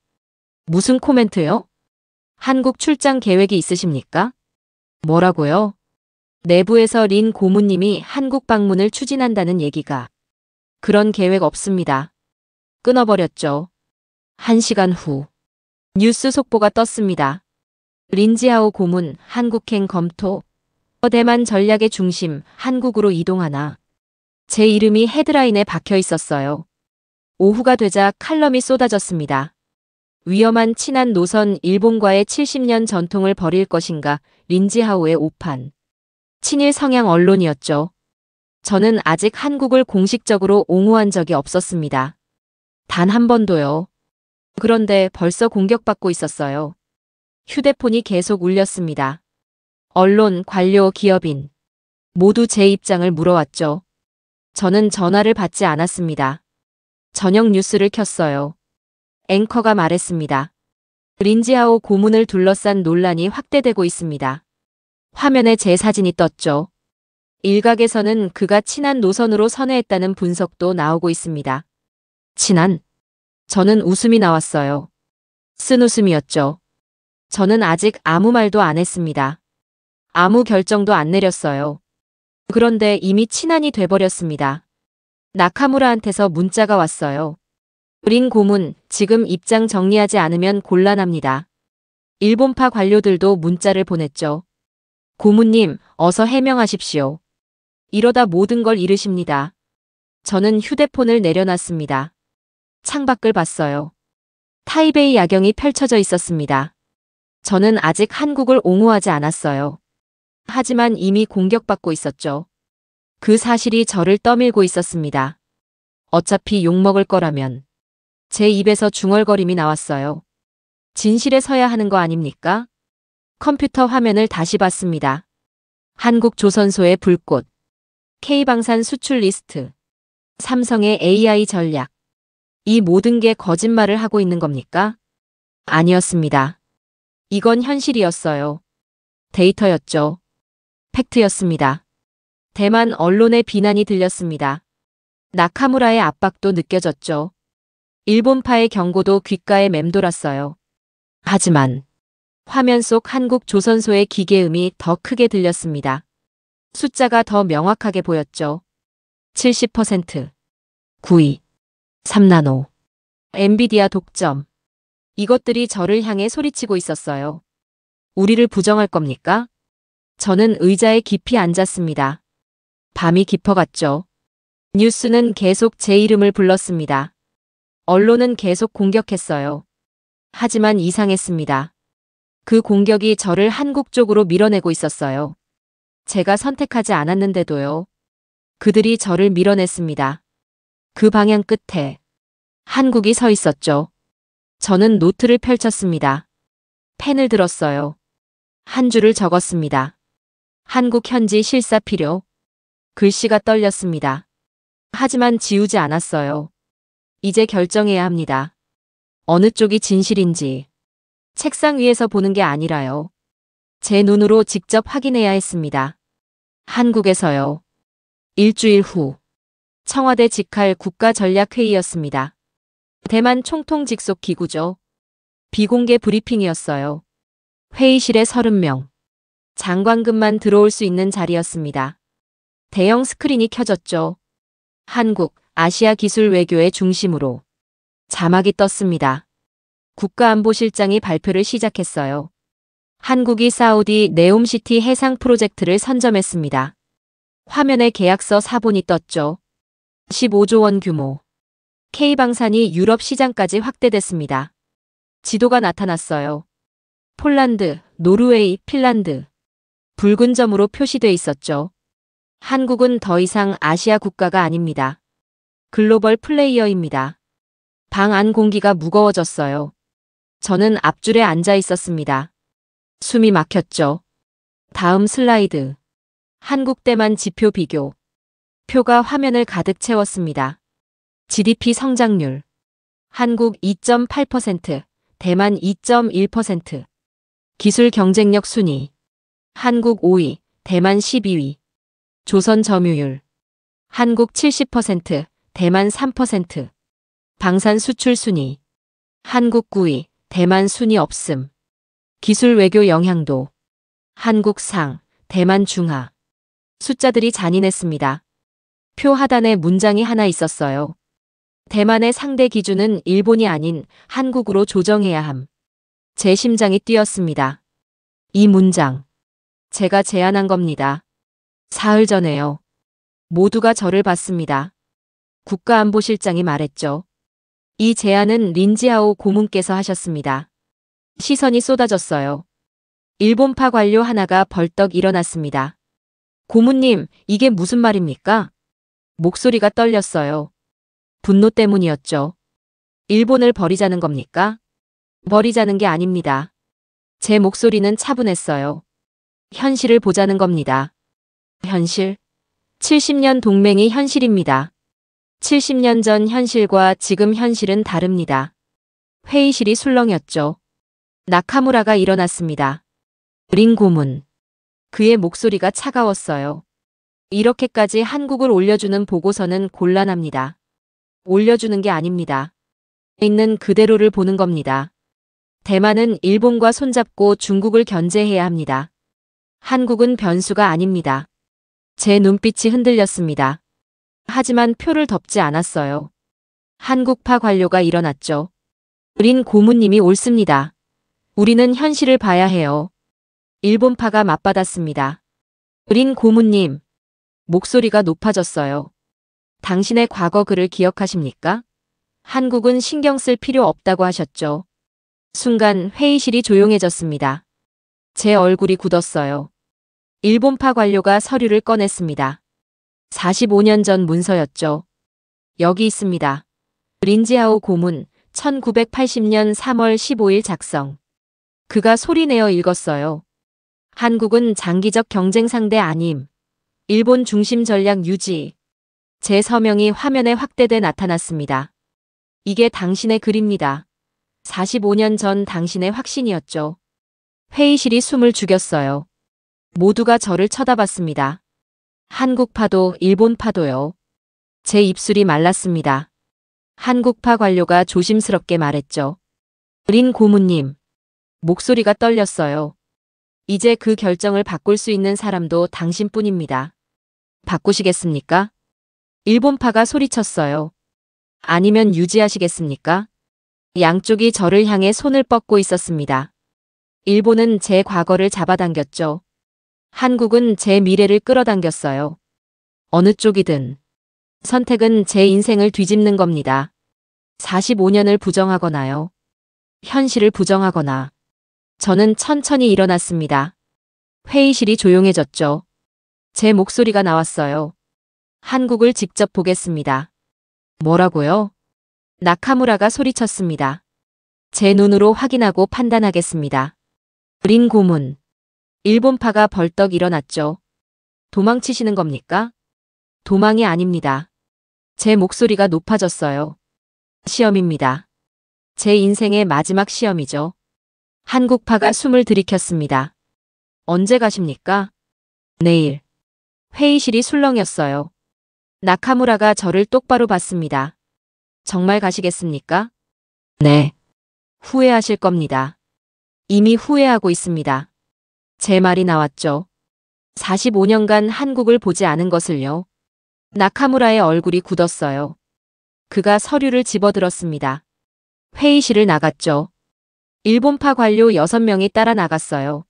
무슨 코멘트요? 한국 출장 계획이 있으십니까? 뭐라고요? 내부에서 린 고문님이 한국 방문을 추진한다는 얘기가. 그런 계획 없습니다. 끊어버렸죠. 1시간 후. 뉴스 속보가 떴습니다. 린지하오 고문, 한국행 검토. 대만 전략의 중심, 한국으로 이동하나. 제 이름이 헤드라인에 박혀 있었어요. 오후가 되자 칼럼이 쏟아졌습니다. 위험한 친한 노선 일본과의 70년 전통을 버릴 것인가, 린지하오의 오판. 친일 성향 언론이었죠. 저는 아직 한국을 공식적으로 옹호한 적이 없었습니다. 단 한 번도요. 그런데 벌써 공격받고 있었어요. 휴대폰이 계속 울렸습니다. 언론, 관료, 기업인. 모두 제 입장을 물어왔죠. 저는 전화를 받지 않았습니다. 저녁 뉴스를 켰어요. 앵커가 말했습니다. 린지하오 고문을 둘러싼 논란이 확대되고 있습니다. 화면에 제 사진이 떴죠. 일각에서는 그가 친한 노선으로 선회했다는 분석도 나오고 있습니다. 친한? 저는 웃음이 나왔어요. 쓴 웃음이었죠. 저는 아직 아무 말도 안 했습니다. 아무 결정도 안 내렸어요. 그런데 이미 친한이 돼버렸습니다. 나카무라한테서 문자가 왔어요. 린 고문, 지금 입장 정리하지 않으면 곤란합니다. 일본파 관료들도 문자를 보냈죠. 고문님, 어서 해명하십시오. 이러다 모든 걸 잃으십니다. 저는 휴대폰을 내려놨습니다. 창밖을 봤어요. 타이베이 야경이 펼쳐져 있었습니다. 저는 아직 한국을 옹호하지 않았어요. 하지만 이미 공격받고 있었죠. 그 사실이 저를 떠밀고 있었습니다. 어차피 욕먹을 거라면. 제 입에서 중얼거림이 나왔어요. 진실에 서야 하는 거 아닙니까? 컴퓨터 화면을 다시 봤습니다. 한국 조선소의 불꽃. K방산 수출 리스트. 삼성의 AI 전략. 이 모든 게 거짓말을 하고 있는 겁니까? 아니었습니다. 이건 현실이었어요. 데이터였죠. 팩트였습니다. 대만 언론의 비난이 들렸습니다. 나카무라의 압박도 느껴졌죠. 일본파의 경고도 귓가에 맴돌았어요. 하지만 화면 속 한국 조선소의 기계음이 더 크게 들렸습니다. 숫자가 더 명확하게 보였죠. 70%, 9위, 3나노, 엔비디아 독점. 이것들이 저를 향해 소리치고 있었어요. 우리를 부정할 겁니까? 저는 의자에 깊이 앉았습니다. 밤이 깊어갔죠. 뉴스는 계속 제 이름을 불렀습니다. 언론은 계속 공격했어요. 하지만 이상했습니다. 그 공격이 저를 한국 쪽으로 밀어내고 있었어요. 제가 선택하지 않았는데도요. 그들이 저를 밀어냈습니다. 그 방향 끝에 한국이 서 있었죠. 저는 노트를 펼쳤습니다. 펜을 들었어요. 한 줄을 적었습니다. 한국 현지 실사 필요. 글씨가 떨렸습니다. 하지만 지우지 않았어요. 이제 결정해야 합니다. 어느 쪽이 진실인지. 책상 위에서 보는 게 아니라요. 제 눈으로 직접 확인해야 했습니다. 한국에서요. 일주일 후. 청와대 직할 국가전략회의였습니다. 대만 총통 직속 기구죠. 비공개 브리핑이었어요. 회의실에 30명. 장관급만 들어올 수 있는 자리였습니다. 대형 스크린이 켜졌죠. 한국, 아시아 기술 외교의 중심으로 자막이 떴습니다. 국가안보실장이 발표를 시작했어요. 한국이 사우디 네옴시티 해상 프로젝트를 선점했습니다. 화면에 계약서 사본이 떴죠. 15조 원 규모. K방산이 유럽 시장까지 확대됐습니다. 지도가 나타났어요. 폴란드, 노르웨이, 핀란드. 붉은 점으로 표시돼 있었죠. 한국은 더 이상 아시아 국가가 아닙니다. 글로벌 플레이어입니다. 방 안 공기가 무거워졌어요. 저는 앞줄에 앉아 있었습니다. 숨이 막혔죠. 다음 슬라이드. 한국 대만 지표 비교. 표가 화면을 가득 채웠습니다. GDP 성장률. 한국 2.8%, 대만 2.1%. 기술 경쟁력 순위. 한국 5위, 대만 12위. 조선 점유율. 한국 70%, 대만 3%. 방산 수출 순위. 한국 9위, 대만 순위 없음. 기술 외교 영향도. 한국 상, 대만 중하. 숫자들이 잔인했습니다. 표 하단에 문장이 하나 있었어요. 대만의 상대 기준은 일본이 아닌 한국으로 조정해야 함. 제 심장이 뛰었습니다. 이 문장. 제가 제안한 겁니다. 사흘 전에요. 모두가 저를 봤습니다. 국가안보실장이 말했죠. 이 제안은 린지하오 고문께서 하셨습니다. 시선이 쏟아졌어요. 일본파 관료 하나가 벌떡 일어났습니다. 고문님, 이게 무슨 말입니까? 목소리가 떨렸어요. 분노 때문이었죠. 일본을 버리자는 겁니까? 버리자는 게 아닙니다. 제 목소리는 차분했어요. 현실을 보자는 겁니다. 현실? 70년 동맹이 현실입니다. 70년 전 현실과 지금 현실은 다릅니다. 회의실이 술렁였죠. 나카무라가 일어났습니다. 린 고문. 그의 목소리가 차가웠어요. 이렇게까지 한국을 올려주는 보고서는 곤란합니다. 올려주는 게 아닙니다. 있는 그대로를 보는 겁니다. 대만은 일본과 손잡고 중국을 견제해야 합니다. 한국은 변수가 아닙니다. 제 눈빛이 흔들렸습니다. 하지만 표를 덮지 않았어요. 한국파 관료가 일어났죠. 린 고문님이 옳습니다. 우리는 현실을 봐야 해요. 일본파가 맞받았습니다. 린 고문님. 목소리가 높아졌어요. 당신의 과거 글을 기억하십니까? 한국은 신경 쓸 필요 없다고 하셨죠. 순간 회의실이 조용해졌습니다. 제 얼굴이 굳었어요. 일본파 관료가 서류를 꺼냈습니다. 45년 전 문서였죠. 여기 있습니다. 린지하오 고문 1980년 3월 15일 작성. 그가 소리내어 읽었어요. 한국은 장기적 경쟁 상대 아님. 일본 중심 전략 유지. 제 서명이 화면에 확대돼 나타났습니다. 이게 당신의 글입니다. 45년 전 당신의 확신이었죠. 회의실이 숨을 죽였어요. 모두가 저를 쳐다봤습니다. 한국파도 일본파도요. 제 입술이 말랐습니다. 한국파 관료가 조심스럽게 말했죠. 린 고문님. 목소리가 떨렸어요. 이제 그 결정을 바꿀 수 있는 사람도 당신뿐입니다. 바꾸시겠습니까? 일본파가 소리쳤어요. 아니면 유지하시겠습니까? 양쪽이 저를 향해 손을 뻗고 있었습니다. 일본은 제 과거를 잡아당겼죠. 한국은 제 미래를 끌어당겼어요. 어느 쪽이든. 선택은 제 인생을 뒤집는 겁니다. 45년을 부정하거나요. 현실을 부정하거나. 저는 천천히 일어났습니다. 회의실이 조용해졌죠. 제 목소리가 나왔어요. 한국을 직접 보겠습니다. 뭐라고요? 나카무라가 소리쳤습니다. 제 눈으로 확인하고 판단하겠습니다. 린 고문. 일본파가 벌떡 일어났죠. 도망치시는 겁니까? 도망이 아닙니다. 제 목소리가 높아졌어요. 시험입니다. 제 인생의 마지막 시험이죠. 한국파가 숨을 들이켰습니다. 언제 가십니까? 내일. 회의실이 술렁였어요. 나카무라가 저를 똑바로 봤습니다. 정말 가시겠습니까? 네. 후회하실 겁니다. 이미 후회하고 있습니다. 제 말이 나왔죠. 45년간 한국을 보지 않은 것을요. 나카무라의 얼굴이 굳었어요. 그가 서류를 집어들었습니다. 회의실을 나갔죠. 일본파 관료 6명이 따라 나갔어요.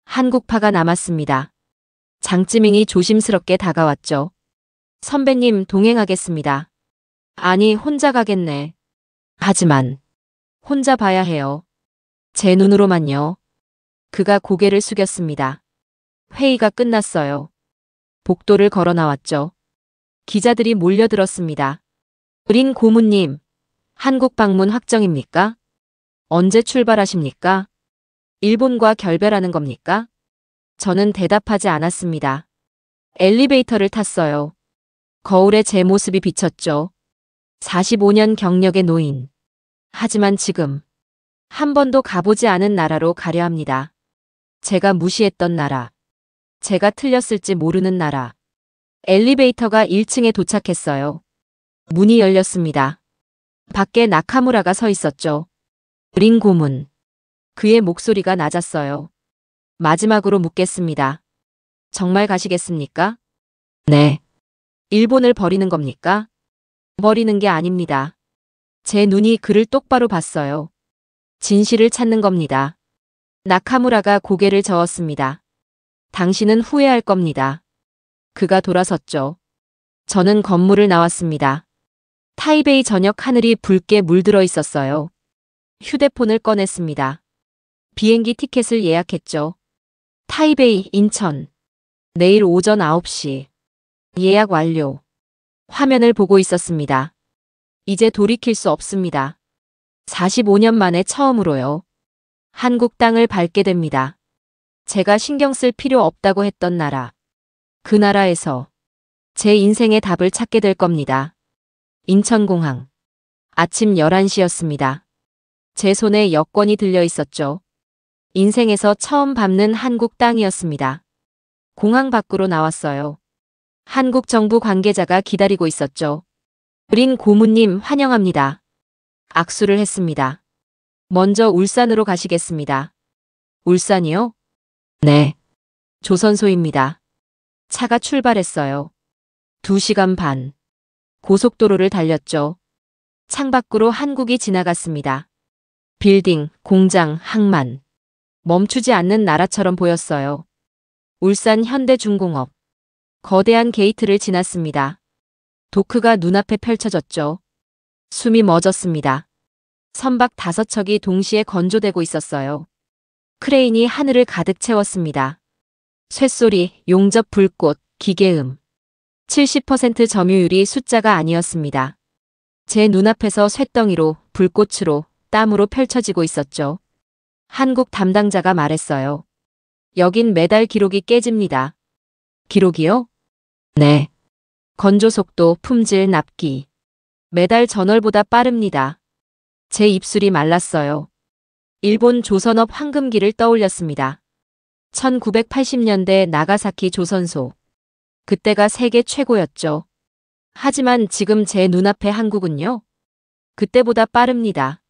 한국파가 남았습니다. 장찌밍이 조심스럽게 다가왔죠. 선배님, 동행하겠습니다. 아니, 혼자 가겠네. 하지만 혼자 봐야 해요. 제 눈으로만요. 그가 고개를 숙였습니다. 회의가 끝났어요. 복도를 걸어 나왔죠. 기자들이 몰려들었습니다. 린 고문님, 한국 방문 확정입니까? 언제 출발하십니까? 일본과 결별하는 겁니까? 저는 대답하지 않았습니다. 엘리베이터를 탔어요. 거울에 제 모습이 비쳤죠. 45년 경력의 노인. 하지만 지금 한 번도 가보지 않은 나라로 가려 합니다. 제가 무시했던 나라. 제가 틀렸을지 모르는 나라. 엘리베이터가 1층에 도착했어요. 문이 열렸습니다. 밖에 나카무라가 서 있었죠. 린 고문. 그의 목소리가 낮았어요. 마지막으로 묻겠습니다. 정말 가시겠습니까? 네. 일본을 버리는 겁니까? 버리는 게 아닙니다. 제 눈이 그를 똑바로 봤어요. 진실을 찾는 겁니다. 나카무라가 고개를 저었습니다. 당신은 후회할 겁니다. 그가 돌아섰죠. 저는 건물을 나왔습니다. 타이베이 저녁 하늘이 붉게 물들어 있었어요. 휴대폰을 꺼냈습니다. 비행기 티켓을 예약했죠. 타이베이, 인천. 내일 오전 9시. 예약 완료. 화면을 보고 있었습니다. 이제 돌이킬 수 없습니다. 45년 만에 처음으로요. 한국 땅을 밟게 됩니다. 제가 신경 쓸 필요 없다고 했던 나라. 그 나라에서 제 인생의 답을 찾게 될 겁니다. 인천공항. 아침 11시였습니다. 제 손에 여권이 들려 있었죠. 인생에서 처음 밟는 한국 땅이었습니다. 공항 밖으로 나왔어요. 한국 정부 관계자가 기다리고 있었죠. 린 고문님, 환영합니다. 악수를 했습니다. 먼저 울산으로 가시겠습니다. 울산이요? 네. 조선소입니다. 차가 출발했어요. 2시간 반. 고속도로를 달렸죠. 창밖으로 한국이 지나갔습니다. 빌딩, 공장, 항만. 멈추지 않는 나라처럼 보였어요. 울산 현대중공업. 거대한 게이트를 지났습니다. 도크가 눈앞에 펼쳐졌죠. 숨이 멎었습니다. 선박 5척이 동시에 건조되고 있었어요. 크레인이 하늘을 가득 채웠습니다. 쇳소리, 용접 불꽃, 기계음. 70% 점유율이 숫자가 아니었습니다. 제 눈앞에서 쇳덩이로, 불꽃으로, 땀으로 펼쳐지고 있었죠. 한국 담당자가 말했어요. 여긴 매달 기록이 깨집니다. 기록이요? 네. 건조 속도, 품질, 납기. 매달 전월보다 빠릅니다. 제 입술이 말랐어요. 일본 조선업 황금기를 떠올렸습니다. 1980년대 나가사키 조선소. 그때가 세계 최고였죠. 하지만 지금 제 눈앞의 한국은요? 그때보다 빠릅니다.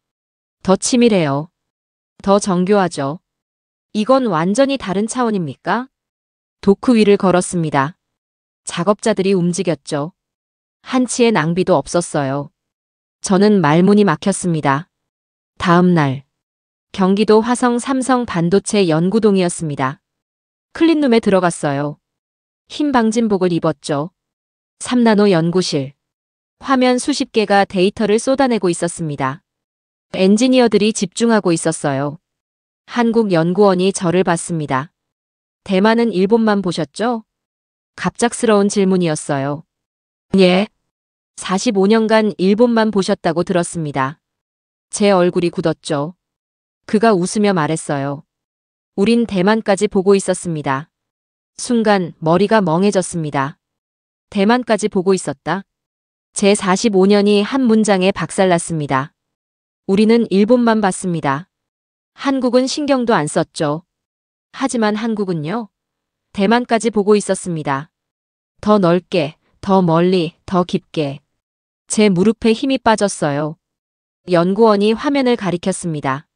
더 치밀해요. 더 정교하죠. 이건 완전히 다른 차원입니까? 도크 위를 걸었습니다. 작업자들이 움직였죠. 한치의 낭비도 없었어요. 저는 말문이 막혔습니다. 다음 날, 경기도 화성 삼성 반도체 연구동이었습니다. 클린룸에 들어갔어요. 흰 방진복을 입었죠. 3나노 연구실. 화면 수십 개가 데이터를 쏟아내고 있었습니다. 엔지니어들이 집중하고 있었어요. 한국 연구원이 저를 봤습니다. 대만은 일본만 보셨죠? 갑작스러운 질문이었어요. 예. 45년간 일본만 보셨다고 들었습니다. 제 얼굴이 굳었죠. 그가 웃으며 말했어요. 우린 대만까지 보고 있었습니다. 순간 머리가 멍해졌습니다. 대만까지 보고 있었다? 제 45년이 한 문장에 박살났습니다. 우리는 일본만 봤습니다. 한국은 신경도 안 썼죠. 하지만 한국은요? 대만까지 보고 있었습니다. 더 넓게, 더 멀리, 더 깊게. 제 무릎에 힘이 빠졌어요. 연구원이 화면을 가리켰습니다.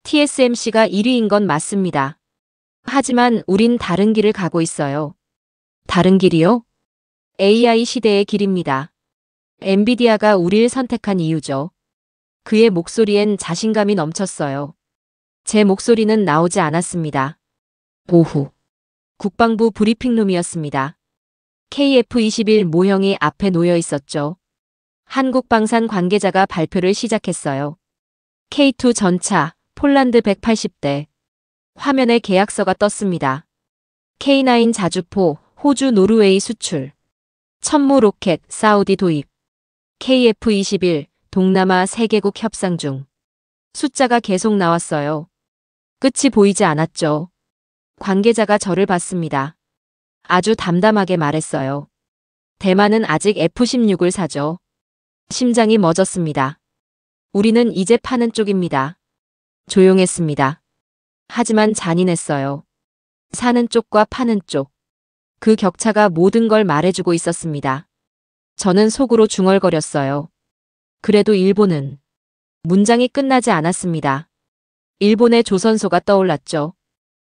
TSMC가 1위인 건 맞습니다. 하지만 우린 다른 길을 가고 있어요. 다른 길이요? AI 시대의 길입니다. 엔비디아가 우리를 선택한 이유죠. 그의 목소리엔 자신감이 넘쳤어요. 제 목소리는 나오지 않았습니다. 오후. 국방부 브리핑룸이었습니다. KF-21 모형이 앞에 놓여 있었죠. 한국방산 관계자가 발표를 시작했어요. K2 전차, 폴란드 180대. 화면에 계약서가 떴습니다. K9 자주포, 호주 노르웨이 수출. 천무 로켓, 사우디 도입. KF-21, 동남아 3개국 협상 중. 숫자가 계속 나왔어요. 끝이 보이지 않았죠. 관계자가 저를 봤습니다. 아주 담담하게 말했어요. 대만은 아직 F-16을 사죠. 심장이 멎었습니다. 우리는 이제 파는 쪽입니다. 조용했습니다. 하지만 잔인했어요. 사는 쪽과 파는 쪽. 그 격차가 모든 걸 말해주고 있었습니다. 저는 속으로 중얼거렸어요. 그래도 일본은. 문장이 끝나지 않았습니다. 일본의 조선소가 떠올랐죠.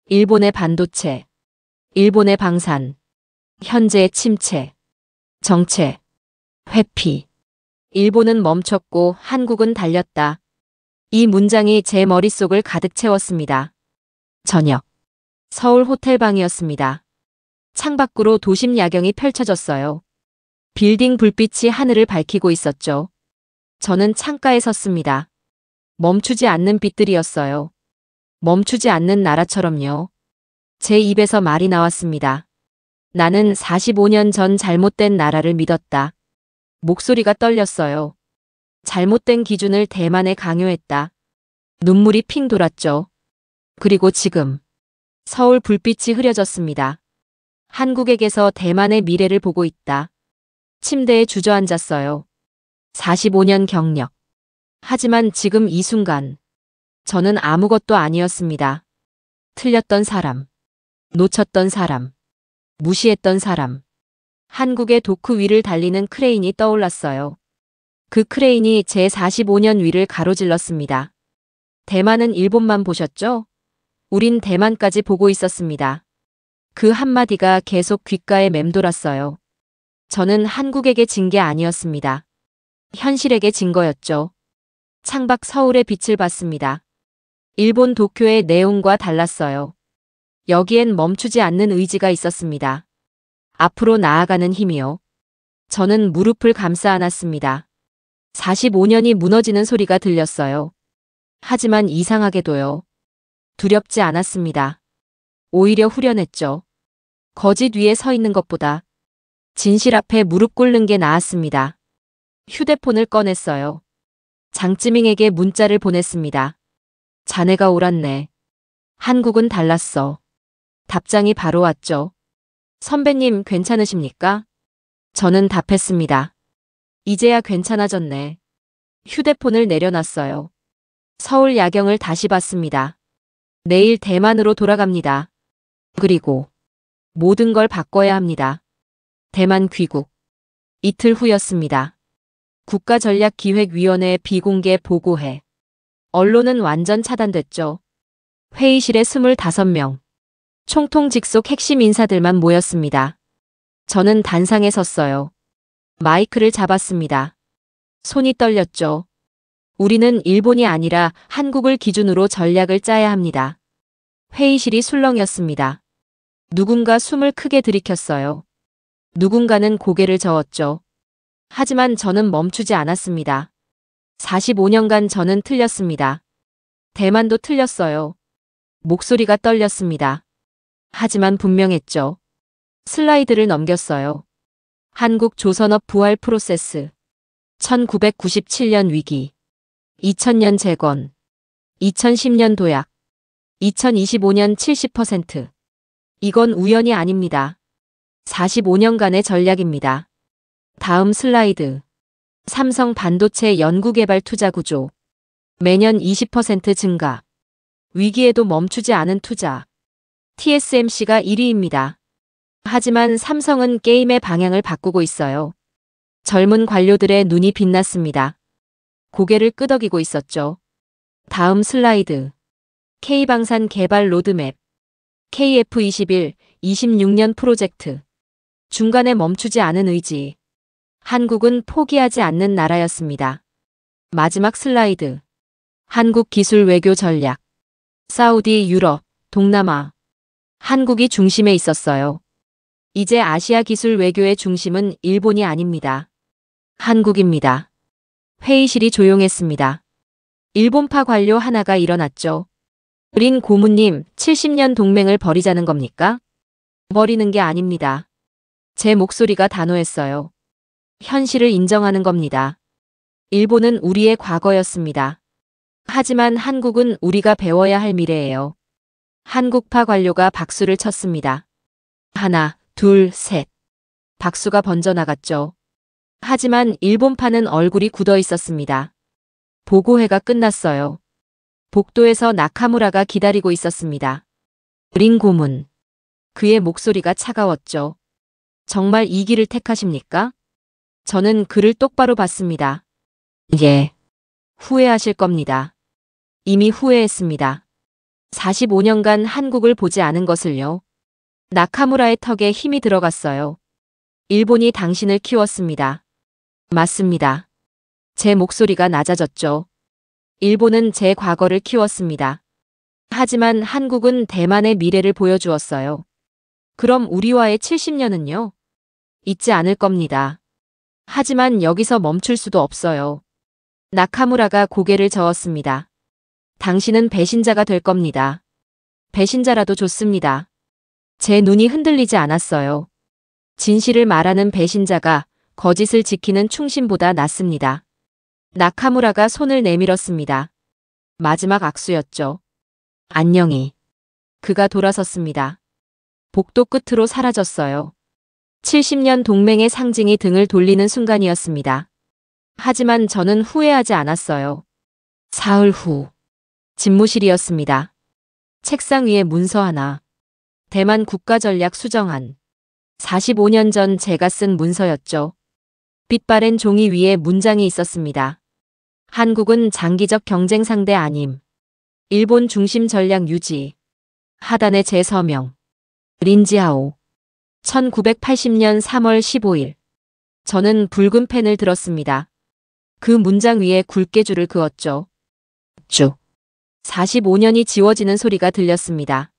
일본의 반도체. 일본의 방산. 현재의 침체. 정체. 회피. 일본은 멈췄고 한국은 달렸다. 이 문장이 제 머릿속을 가득 채웠습니다. 저녁. 서울 호텔방이었습니다. 창밖으로 도심 야경이 펼쳐졌어요. 빌딩 불빛이 하늘을 밝히고 있었죠. 저는 창가에 섰습니다. 멈추지 않는 빛들이었어요. 멈추지 않는 나라처럼요. 제 입에서 말이 나왔습니다. 나는 45년 전 잘못된 나라를 믿었다. 목소리가 떨렸어요. 잘못된 기준을 대만에 강요했다. 눈물이 핑 돌았죠. 그리고 지금 서울 불빛이 흐려졌습니다. 한국에게서 대만의 미래를 보고 있다. 침대에 주저앉았어요. 45년 경력. 하지만 지금 이 순간 저는 아무것도 아니었습니다. 틀렸던 사람. 놓쳤던 사람. 무시했던 사람. 한국의 도크 위를 달리는 크레인이 떠올랐어요. 그 크레인이 제 45년 위를 가로질렀습니다. 대만은 일본만 보셨죠? 우린 대만까지 보고 있었습니다. 그 한마디가 계속 귓가에 맴돌았어요. 저는 한국에게 진 게 아니었습니다. 현실에게 진 거였죠. 창밖 서울의 빛을 봤습니다. 일본 도쿄의 내용과 달랐어요. 여기엔 멈추지 않는 의지가 있었습니다. 앞으로 나아가는 힘이요. 저는 무릎을 감싸 안았습니다. 45년이 무너지는 소리가 들렸어요. 하지만 이상하게도요. 두렵지 않았습니다. 오히려 후련했죠. 거짓 위에 서 있는 것보다 진실 앞에 무릎 꿇는 게 나았습니다. 휴대폰을 꺼냈어요. 장찌밍에게 문자를 보냈습니다. 자네가 옳았네. 한국은 달랐어. 답장이 바로 왔죠. 선배님 괜찮으십니까? 저는 답했습니다. 이제야 괜찮아졌네. 휴대폰을 내려놨어요. 서울 야경을 다시 봤습니다. 내일 대만으로 돌아갑니다. 그리고 모든 걸 바꿔야 합니다. 대만 귀국. 이틀 후였습니다. 국가전략기획위원회 비공개 보고회. 언론은 완전 차단됐죠. 회의실에 25명. 총통 직속 핵심 인사들만 모였습니다. 저는 단상에 섰어요. 마이크를 잡았습니다. 손이 떨렸죠. 우리는 일본이 아니라 한국을 기준으로 전략을 짜야 합니다. 회의실이 술렁였습니다. 누군가 숨을 크게 들이켰어요. 누군가는 고개를 저었죠. 하지만 저는 멈추지 않았습니다. 45년간 저는 틀렸습니다. 대만도 틀렸어요. 목소리가 떨렸습니다. 하지만 분명했죠. 슬라이드를 넘겼어요. 한국 조선업 부활 프로세스. 1997년 위기. 2000년 재건. 2010년 도약. 2025년 70%. 이건 우연이 아닙니다. 45년간의 전략입니다. 다음 슬라이드. 삼성 반도체 연구개발 투자 구조. 매년 20% 증가. 위기에도 멈추지 않은 투자. TSMC가 1위입니다. 하지만 삼성은 게임의 방향을 바꾸고 있어요. 젊은 관료들의 눈이 빛났습니다. 고개를 끄덕이고 있었죠. 다음 슬라이드. K방산 개발 로드맵. KF-21, 26년 프로젝트. 중간에 멈추지 않은 의지. 한국은 포기하지 않는 나라였습니다. 마지막 슬라이드. 한국 기술 외교 전략. 사우디, 유럽, 동남아. 한국이 중심에 있었어요. 이제 아시아 기술 외교의 중심은 일본이 아닙니다. 한국입니다. 회의실이 조용했습니다. 일본파 관료 하나가 일어났죠. 린 고문님, 70년 동맹을 버리자는 겁니까? 버리는 게 아닙니다. 제 목소리가 단호했어요. 현실을 인정하는 겁니다. 일본은 우리의 과거였습니다. 하지만 한국은 우리가 배워야 할 미래예요. 한국파 관료가 박수를 쳤습니다. 하나, 둘, 셋. 박수가 번져나갔죠. 하지만 일본파는 얼굴이 굳어 있었습니다. 보고회가 끝났어요. 복도에서 나카무라가 기다리고 있었습니다. 린 고문. 그의 목소리가 차가웠죠. 정말 이 길을 택하십니까? 저는 그를 똑바로 봤습니다. 예. 후회하실 겁니다. 이미 후회했습니다. 45년간 한국을 보지 않은 것을요. 나카무라의 턱에 힘이 들어갔어요. 일본이 당신을 키웠습니다. 맞습니다. 제 목소리가 낮아졌죠. 일본은 제 과거를 키웠습니다. 하지만 한국은 대만의 미래를 보여주었어요. 그럼 우리와의 70년은요? 잊지 않을 겁니다. 하지만 여기서 멈출 수도 없어요. 나카무라가 고개를 저었습니다. 당신은 배신자가 될 겁니다. 배신자라도 좋습니다. 제 눈이 흔들리지 않았어요. 진실을 말하는 배신자가 거짓을 지키는 충신보다 낫습니다. 나카무라가 손을 내밀었습니다. 마지막 악수였죠. 안녕히. 그가 돌아섰습니다. 복도 끝으로 사라졌어요. 70년 동맹의 상징이 등을 돌리는 순간이었습니다. 하지만 저는 후회하지 않았어요. 사흘 후. 집무실이었습니다. 책상 위에 문서 하나. 대만 국가전략 수정안. 45년 전 제가 쓴 문서였죠. 빛바랜 종이 위에 문장이 있었습니다. 한국은 장기적 경쟁 상대 아님. 일본 중심 전략 유지. 하단의 제 서명. 린지하오. 1980년 3월 15일. 저는 붉은 펜을 들었습니다. 그 문장 위에 굵게 줄을 그었죠. 쭉. 45년이 지워지는 소리가 들렸습니다.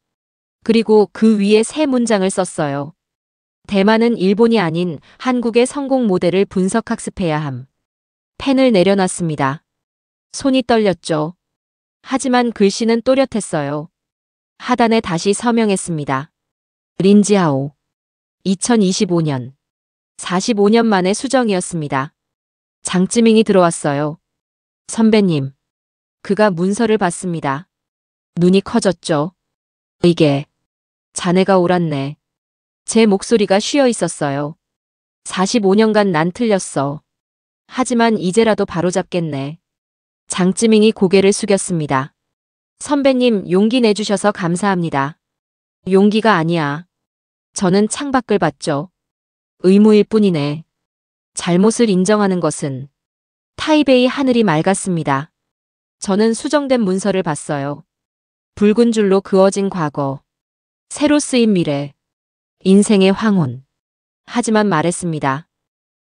그리고 그 위에 새 문장을 썼어요. 대만은 일본이 아닌 한국의 성공 모델을 분석학습해야 함. 펜을 내려놨습니다. 손이 떨렸죠. 하지만 글씨는 또렷했어요. 하단에 다시 서명했습니다. 린지하오. 2025년. 45년 만의 수정이었습니다. 장쯔밍이 들어왔어요. 선배님. 그가 문서를 봤습니다. 눈이 커졌죠. 이게. 자네가 옳았네. 제 목소리가 쉬어 있었어요. 45년간 난 틀렸어. 하지만 이제라도 바로잡겠네. 장쯔밍이 고개를 숙였습니다. 선배님, 용기 내주셔서 감사합니다. 용기가 아니야. 저는 창밖을 봤죠. 의무일 뿐이네. 잘못을 인정하는 것은. 타이베이 하늘이 맑았습니다. 저는 수정된 문서를 봤어요. 붉은 줄로 그어진 과거. 새로 쓰인 미래. 인생의 황혼. 하지만 말했습니다.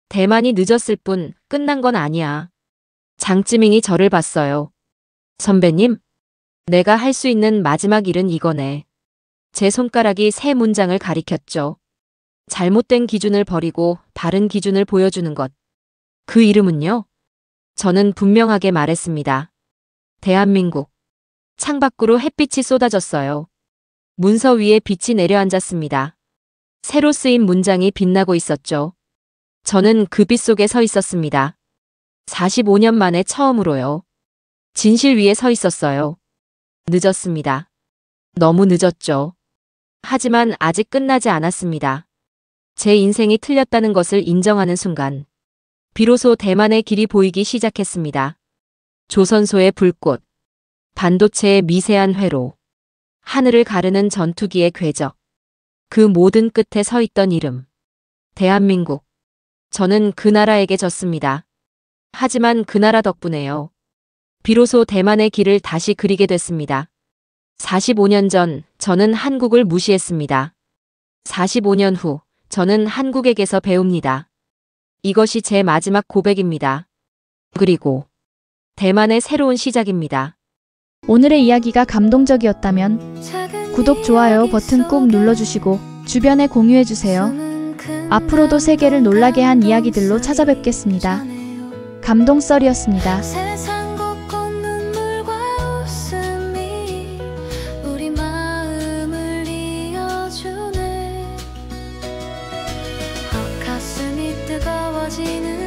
대만이 늦었을 뿐 끝난 건 아니야. 장쯔밍이 저를 봤어요. 선배님, 내가 할 수 있는 마지막 일은 이거네. 제 손가락이 새 문장을 가리켰죠. 잘못된 기준을 버리고 바른 기준을 보여주는 것. 그 이름은요? 저는 분명하게 말했습니다. 대한민국. 창밖으로 햇빛이 쏟아졌어요. 문서 위에 빛이 내려앉았습니다. 새로 쓰인 문장이 빛나고 있었죠. 저는 그 빛 속에 서 있었습니다. 45년 만에 처음으로요. 진실 위에 서 있었어요. 늦었습니다. 너무 늦었죠. 하지만 아직 끝나지 않았습니다. 제 인생이 틀렸다는 것을 인정하는 순간. 비로소 대만의 길이 보이기 시작했습니다. 조선소의 불꽃. 반도체의 미세한 회로. 하늘을 가르는 전투기의 궤적. 그 모든 끝에 서 있던 이름. 대한민국. 저는 그 나라에게 졌습니다. 하지만 그 나라 덕분에요. 비로소 대만의 길을 다시 그리게 됐습니다. 45년 전 저는 한국을 무시했습니다. 45년 후 저는 한국에게서 배웁니다. 이것이 제 마지막 고백입니다. 그리고 대만의 새로운 시작입니다. 오늘의 이야기가 감동적이었다면 구독, 좋아요 버튼 꾹 눌러주시고 주변에 공유해주세요. 앞으로도 세계를 놀라게 한 이야기들로 찾아뵙겠습니다. 감동썰이었습니다. 세상 곳곳 눈물과 웃음이 우리 마음을 이어주네. 가슴이 뜨거워지는